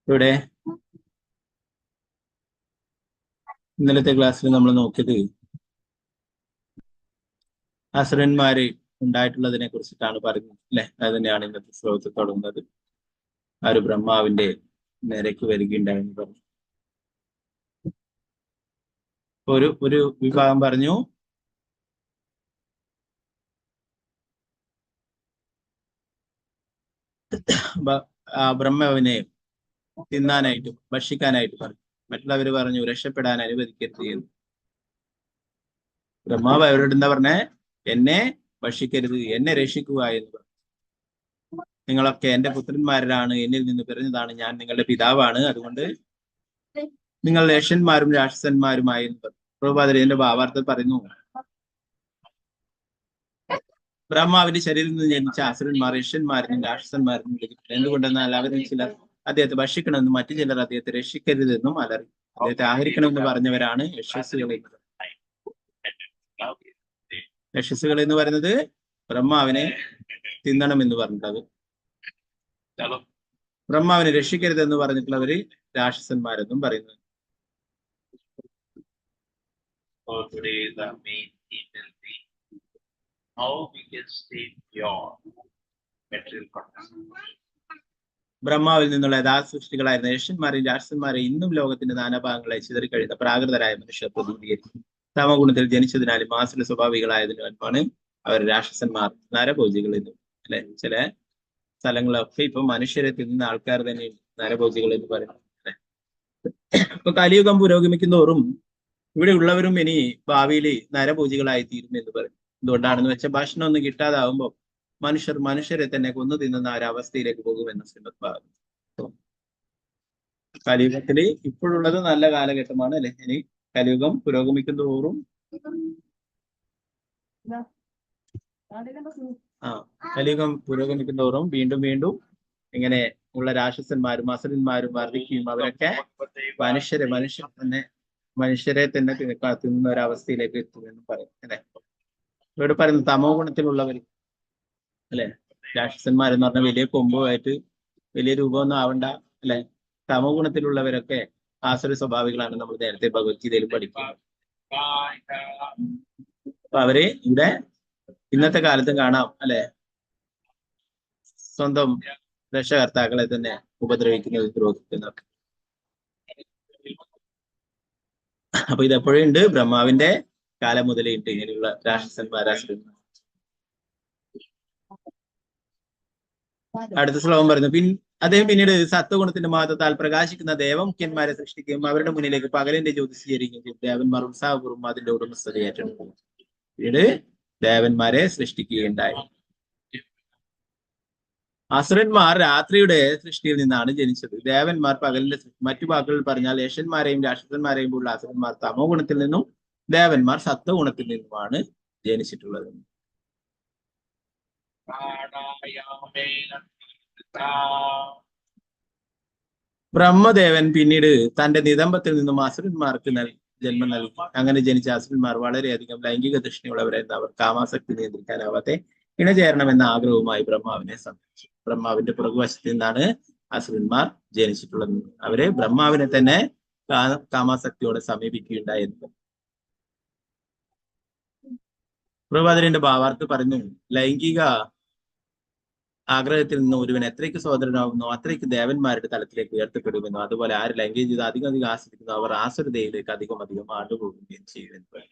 ഇവിടെ ഇന്നലത്തെ ക്ലാസ്സിൽ നമ്മൾ നോക്കിയത് അസുരന്മാര് ഉണ്ടായിട്ടുള്ളതിനെ കുറിച്ചിട്ടാണ് പറയുന്നത് അല്ലെ. അത് തന്നെയാണ് ഇന്നത്തെ ശ്ലോകത്തിൽ തുടങ്ങുന്നത്. ആ ഒരു ബ്രഹ്മാവിന്റെ നേരേക്ക് വരികയുണ്ടായെന്ന് പറഞ്ഞു. ഒരു വിഭാഗം പറഞ്ഞു ബ്രഹ്മാവിനെ തിന്നാനായിട്ട് ഭക്ഷിക്കാനായിട്ട് പറഞ്ഞു. മറ്റുള്ളവര് പറഞ്ഞു രക്ഷപ്പെടാൻ അനുവദിക്കരുത് എന്ന്. ബ്രഹ്മാവ് അവരോട് എന്താ പറഞ്ഞേ? എന്നെ ഭക്ഷിക്കരുത്, എന്നെ രക്ഷിക്കുക എന്ന് പറഞ്ഞു. നിങ്ങളൊക്കെ എന്റെ പുത്രന്മാരാണ്, എന്നിൽ നിന്ന് പിറഞ്ഞതാണ്, ഞാൻ നിങ്ങളുടെ പിതാവാണ്, അതുകൊണ്ട് നിങ്ങൾ യക്ഷന്മാരും രാക്ഷസന്മാരുമായി എന്ന് പറഞ്ഞു. പ്രഭുപാദർ ഇതിന്റെ ഭാവാർത്ഥം പറയുന്നു, ബ്രഹ്മാവിന്റെ ശരീരത്തിൽ നിന്ന് ജനിച്ച അസുരന്മാർ യക്ഷന്മാരും രാക്ഷസന്മാരും വിളിക്കപ്പെട്ടു. എന്തുകൊണ്ടെന്നാൽ അവരിൽ ചിലർ അദ്ദേഹത്തെ ഭക്ഷിക്കണമെന്നും മറ്റു ചിലർ അദ്ദേഹത്തെ രക്ഷിക്കരുതെന്നും അലറി. അദ്ദേഹത്തെ ആഹരിക്കണമെന്ന് പറഞ്ഞവരാണ് യശസ്സുകൾ. യശസ്സുകൾ എന്ന് പറയുന്നത് ബ്രഹ്മാവിനെ തിന്നണമെന്ന് പറഞ്ഞിട്ടത്. ബ്രഹ്മാവിനെ രക്ഷിക്കരുതെന്ന് പറഞ്ഞിട്ടുള്ളവര് രാക്ഷസന്മാരെന്നും പറയുന്നത്. ബ്രഹ്മാവിൽ നിന്നുള്ള യഥാർത്ഥ സൃഷ്ടികളായിരുന്ന യക്ഷന്മാരെയും രാക്ഷസന്മാരെയും ഇന്നും ലോകത്തിന്റെ നാനാഭാഗങ്ങളെ ചിതറിക്കഴിയുന്ന പ്രാകൃതരായ മനുഷ്യർ പ്രതിനിധീകരിക്കും. തമഗുണത്തിൽ ജനിച്ചതിനാലും മാസുര സ്വഭാവികളായതിനാലുമാണ് അവർ രാക്ഷസന്മാർ, നരഭോജികൾ എന്നും. അല്ലെ, ചില സ്ഥലങ്ങളൊക്കെ ഇപ്പൊ മനുഷ്യരെ തിന്നുന്ന ആൾക്കാർ തന്നെ നരഭോജികൾ എന്ന് പറയുന്നത്. അല്ലെ, ഇപ്പൊ കലിയുഗം പുരോഗമിക്കുന്നതോറും ഇവിടെ ഉള്ളവരും ഇനി ഭാവിയിൽ നരഭോജികളായി തീരും എന്ന് പറയും. എന്തുകൊണ്ടാണെന്ന് വെച്ചാൽ ഭക്ഷണം ഒന്നും കിട്ടാതാവുമ്പോൾ മനുഷ്യരെ തന്നെ കൊന്നു തിന്നുന്ന ഒരവസ്ഥയിലേക്ക് പോകുമെന്ന് ശ്രീമദ് ഭാഗവതം. കലിയുഗത്തില് ഇപ്പോഴുള്ളത് നല്ല കാലഘട്ടമാണ് അല്ലെ. ഇനി കലിയുഗം പുരോഗമിക്കുന്നതോറും കലിയുഗം പുരോഗമിക്കുന്നതോറും വീണ്ടും വീണ്ടും ഇങ്ങനെ ഉള്ള രാക്ഷസന്മാരും അസുരന്മാരും വർദ്ധിക്കുകയും അവരൊക്കെ മനുഷ്യരെ തന്നെ തിന്നുന്ന ഒരവസ്ഥയിലേക്ക് എത്തുമെന്ന് പറയും അല്ലെ. ഇവിടെ പറയുന്നത് തമോ ഗുണത്തിലുള്ളവർ അല്ലെ. രാക്ഷസന്മാരെന്ന് പറഞ്ഞാൽ വലിയ കൊമ്പുമായിട്ട് വലിയ രൂപമൊന്നും ആവണ്ട അല്ലെ. തമോ ഗുണത്തിലുള്ളവരൊക്കെ ആസുര സ്വഭാവികളാണ്. നമ്മൾ നേരത്തെ ഭഗവത്ഗീതയിൽ പഠിക്കുന്നത്. അപ്പൊ അവര് ഇവിടെ ഇന്നത്തെ കാലത്തും കാണാം അല്ലെ, സ്വന്തം രക്ഷകർത്താക്കളെ തന്നെ ഉപദ്രവിക്കുന്നത്, ദ്രോഹിക്കുന്നതൊക്കെ. അപ്പൊ ഇതെപ്പോഴും ഉണ്ട്, ബ്രഹ്മാവിന്റെ കാലം മുതലേ ഉണ്ട് ഇങ്ങനെയുള്ള രാക്ഷസന്മാർ, അസുരന്മാർ. അടുത്ത ശ്ലോകം പറയുന്നു, അദ്ദേഹം പിന്നീട് സത്വഗുണത്തിന്റെ മഹത്വത്താൽ പ്രകാശിക്കുന്ന ദേവമുഖ്യന്മാരെ സൃഷ്ടിക്കുകയും അവരുടെ മുന്നിലേക്ക് പകലിന്റെ ജ്യോതിസ് ചേരുകയും ചെയ്യും. ദേവന്മാർ ഉത്സാഹപൂർവ്വം അതിന്റെ ഉടമസ്ഥത ഏറ്റെടുക്കും. പിന്നീട് ദേവന്മാരെ സൃഷ്ടിക്കുകയുണ്ടായി. അസുരന്മാർ രാത്രിയുടെ സൃഷ്ടിയിൽ നിന്നാണ് ജനിച്ചത്. ദേവന്മാർ പകലിന്റെ സൃഷ്ടി. മറ്റു വാക്കുകളിൽ പറഞ്ഞാൽ യക്ഷന്മാരെയും രാക്ഷസന്മാരെയും ഉള്ള അസുരന്മാർ തമോ ഗുണത്തിൽ നിന്നും ദേവന്മാർ സത്വഗുണത്തിൽ നിന്നുമാണ് ജനിച്ചിട്ടുള്ളത്. ബ്രഹ്മദേവൻ പിന്നീട് തന്റെ നിതംബത്തിൽ നിന്നും അസുരന്മാർക്ക് ജന്മം നൽകി. അങ്ങനെ ജനിച്ച അസുരന്മാർ വളരെയധികം ലൈംഗിക തൃഷ്ണയുള്ളവരായിരുന്നു. അവർ കാമാസക്തി നിയന്ത്രിക്കാനാവാതെ ഇണചേരണമെന്ന ആഗ്രഹവുമായി ബ്രഹ്മാവിനെ സമീപിച്ചു. ബ്രഹ്മാവിന്റെ പുറകുവശത്ത് നിന്നാണ് അസുരന്മാർ ജനിച്ചിട്ടുള്ളത്. അവര് ബ്രഹ്മാവിനെ തന്നെ കാമാസക്തിയോടെ സമീപിക്കുകയുണ്ടായിരുന്നു. പ്രഭുപാദന്റെ ഭാവാർത്ഥം പറഞ്ഞു, ലൈംഗിക ആഗ്രഹത്തിൽ നിന്ന് ഒരുവൻ എത്രയ്ക്ക് സ്വതന്ത്രനാവുന്നു അത്രയ്ക്ക് ദേവന്മാരുടെ തലത്തിലേക്ക് ഉയർത്തപ്പെടുമെന്നു. അതുപോലെ ആര് ലൈംഗിക ജീവിതം അധികം ആസ്വദിക്കുന്നു അവർ ആസുരതയിലേക്ക് അധികം ആണ്ടുപോകുകയും ചെയ്യുമെന്ന്.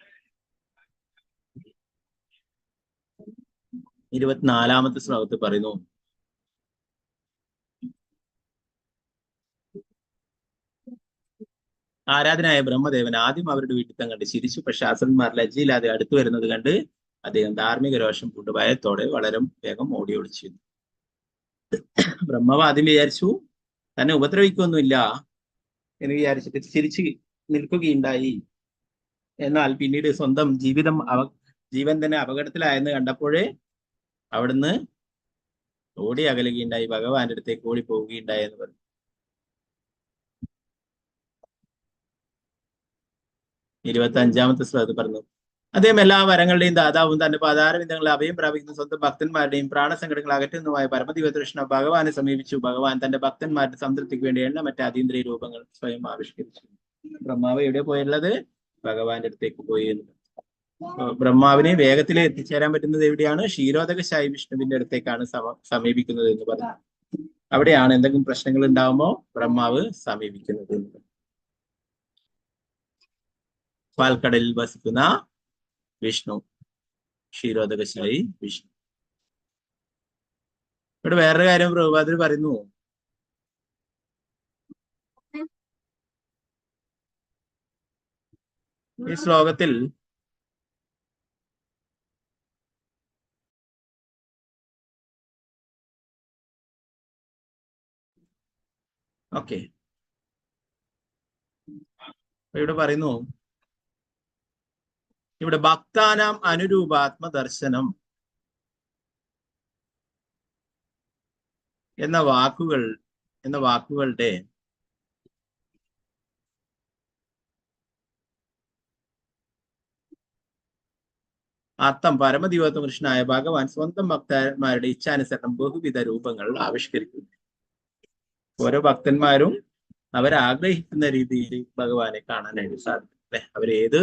24-ാമത്തെ ശ്ലോകത്തിൽ പറയുന്നു, ആരാധനായ ബ്രഹ്മദേവൻ ആദ്യം അവരുടെ വീട്ടിൽ കണ്ട് ചിരിച്ചു. പക്ഷെ അസുരന്മാർ ലജ്ജയില്ലാതെ അടുത്തു വരുന്നത് കണ്ട് അദ്ദേഹം ധാർമ്മിക രോഷം കൊണ്ട് ഭയത്തോടെ വളരെ വേഗം ഓടി ഒളിച്ചു. ബ്രഹ്മാവ് ആദ്യം വിചാരിച്ചു തന്നെ ഉപദ്രവിക്കൊന്നുമില്ല എന്ന് വിചാരിച്ചിട്ട് ചിരിച്ച് നിൽക്കുകയുണ്ടായി. എന്നാൽ പിന്നീട് സ്വന്തം ജീവൻ തന്നെ അപകടത്തിലായെന്ന് കണ്ടപ്പോഴേ അവിടുന്ന് ഓടി അകലുകയുണ്ടായി, ഭഗവാന്റെ അടുത്തേക്ക് ഓടി പോവുകയുണ്ടായി എന്ന് പറഞ്ഞു. 25-ാമത്തെ ശ്ലോകത്തിൽ പറഞ്ഞു, അദ്ദേഹം എല്ലാ വരങ്ങളുടെയും ദാതാവും തന്റെ പാതാരവിന്ദങ്ങളെ അഭയം പ്രാപിക്കുന്ന സ്വന്തം ഭക്തന്മാരുടെയും പ്രാണസങ്കടങ്ങൾ അകറ്റുന്നതുമായ പരമദിവതൃഷ്ണ ഭഗവാനെ സമീപിച്ചു. ഭഗവാൻ തന്റെ ഭക്തന്മാരുടെ സംതൃപ്തിക്ക് വേണ്ടി എണ്ണമറ്റ അതീന്ദ്രിയ രൂപങ്ങൾ സ്വയം ആവിഷ്കരിച്ചു. ബ്രഹ്മാവ് എവിടെ പോയുള്ളത്? ഭഗവാന്റെ അടുത്തേക്ക് പോയി എന്ന്. ബ്രഹ്മാവിനെ വേഗത്തിൽ എത്തിച്ചേരാൻ പറ്റുന്നത് എവിടെയാണ്? ക്ഷീരോദകശായി വിഷ്ണുവിന്റെ അടുത്തേക്കാണ് സമീപിക്കുന്നത് എന്ന് പറഞ്ഞു. അവിടെയാണ് എന്തെങ്കിലും പ്രശ്നങ്ങൾ ഉണ്ടാവുമ്പോൾ ബ്രഹ്മാവ് സമീപിക്കുന്നത്. പാൽക്കടലിൽ വസിക്കുന്ന വിഷ്ണു, ക്ഷീരോദകശായി വിഷ്ണു. ഇവിടെ വേറൊരു കാര്യം പ്രഭുപാദർ പറയുന്നു. ഈ ശ്ലോകത്തിൽ ഇവിടെ പറയുന്നു, ഇവിടെ ഭക്താനാം അനുരൂപാത്മ ദർശനം എന്ന വാക്കുകളുടെ അർത്ഥം പരമദിവോത്തമ കൃഷ്ണനായ ഭഗവാൻ സ്വന്തം ഭക്തന്മാരുടെ ഇച്ഛാനുസരണം ബഹുവിധ രൂപങ്ങൾ ആവിഷ്കരിക്കുന്നു. ഓരോ ഭക്തന്മാരും അവരാഗ്രഹിക്കുന്ന രീതിയിൽ ഭഗവാനെ കാണാനായിട്ട് സാധിക്കും. അല്ലെ, അവരേത്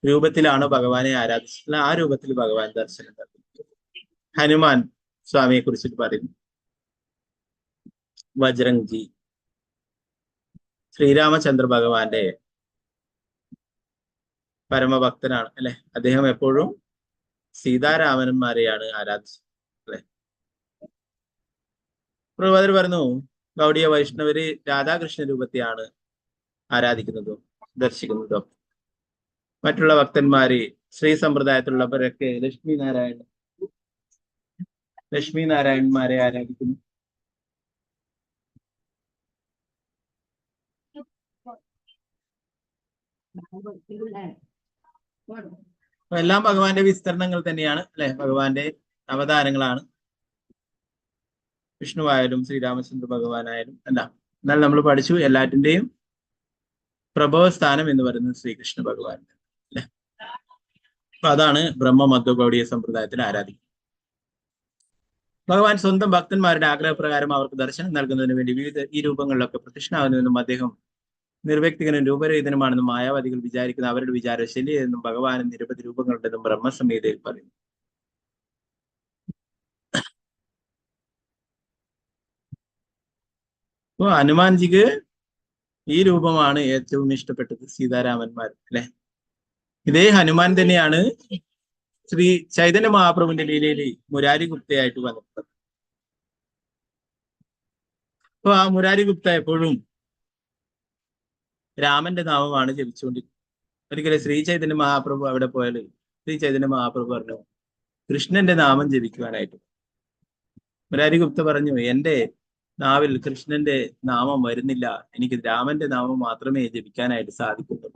രൂപത്തിലാണോ ഭഗവാനെ ആരാധിച്ചിട്ടുള്ള ആ രൂപത്തിൽ ഭഗവാൻ ദർശനം നൽകും. ഹനുമാൻ സ്വാമിയെ കുറിച്ചിട്ട് പറയുന്നു, വജ്രംജി ശ്രീരാമചന്ദ്ര ഭഗവാന്റെ പരമഭക്തനാണ്. അല്ലെ, അദ്ദേഹം എപ്പോഴും സീതാരാമന്മാരെയാണ് ആരാധിച്ചത്. അല്ലെ, പ്രഭുപാദർ പറഞ്ഞു, ഗൗഡിയ വൈഷ്ണവര് രാധാകൃഷ്ണ രൂപത്തെയാണ് ആരാധിക്കുന്നതും ദർശിക്കുന്നതും. മറ്റുള്ള ഭക്തന്മാര് ശ്രീ സമ്പ്രദായത്തിലുള്ളവരൊക്കെ ലക്ഷ്മി നാരായണന്മാരെ ആരാധിക്കുന്നു. എല്ലാം ഭഗവാന്റെ വിസ്തരണങ്ങൾ തന്നെയാണ്. അല്ലെ, ഭഗവാന്റെ അവതാരങ്ങളാണ്. വിഷ്ണുവായാലും ശ്രീരാമചന്ദ്ര ഭഗവാനായാലും എല്ലാം. എന്നാൽ നമ്മൾ പഠിച്ചു, എല്ലാറ്റിന്റെയും പ്രഭവസ്ഥാനം എന്ന് പറയുന്നത് ശ്രീകൃഷ്ണ ഭഗവാൻ. അല്ലെ, അപ്പൊ അതാണ് ബ്രഹ്മമധ്വ ഗൗഡീയ സമ്പ്രദായത്തിൽ ആരാധിക്കുന്നത്. ഭഗവാൻ സ്വന്തം ഭക്തന്മാരുടെ ആഗ്രഹപ്രകാരം അവർക്ക് ദർശനം നൽകുന്നതിന് വേണ്ടി ഈ രൂപങ്ങളിലൊക്കെ പ്രത്യക്ഷനാകുന്നതെന്നും അദ്ദേഹം നിർവ്യക്തികനും രൂപരഹിതനുമാണെന്നും മായാവാദികൾ വിചാരിക്കുന്ന അവരുടെ വിചാരം ശരിയെന്നും ഭഗവാന് നിരവധി രൂപങ്ങളുണ്ടെന്നും ബ്രഹ്മസംഹിതയിൽ പറയുന്നു. അപ്പൊ ഹനുമാൻജിക്ക് ഈ രൂപമാണ് ഏറ്റവും ഇഷ്ടപ്പെട്ടത്, സീതാരാമന്മാർ. അല്ലെ, ഇതേ ഹനുമാൻ തന്നെയാണ് ശ്രീ ചൈതന്യ മഹാപ്രഭുവിന്റെ ലീലയിൽ മുരാരി ഗുപ്തയായിട്ട് വന്നിട്ടുള്ളത്. അപ്പൊ ആ മുരാരി ഗുപ്ത എപ്പോഴും രാമന്റെ നാമമാണ് ജപിച്ചുകൊണ്ടിരിക്കുന്നത്. ഒരിക്കലും ശ്രീ ചൈതന്യ മഹാപ്രഭു അവിടെ പോയാൽ ശ്രീ ചൈതന്യ മഹാപ്രഭു പറഞ്ഞു കൃഷ്ണന്റെ നാമം ജപിക്കുവാനായിട്ട്. മുരാരി ഗുപ്ത പറഞ്ഞു, എന്റെ നാവിൽ കൃഷ്ണന്റെ നാമം വരുന്നില്ല, എനിക്ക് രാമന്റെ നാമം മാത്രമേ ജപിക്കാനായിട്ട് സാധിക്കുന്നു.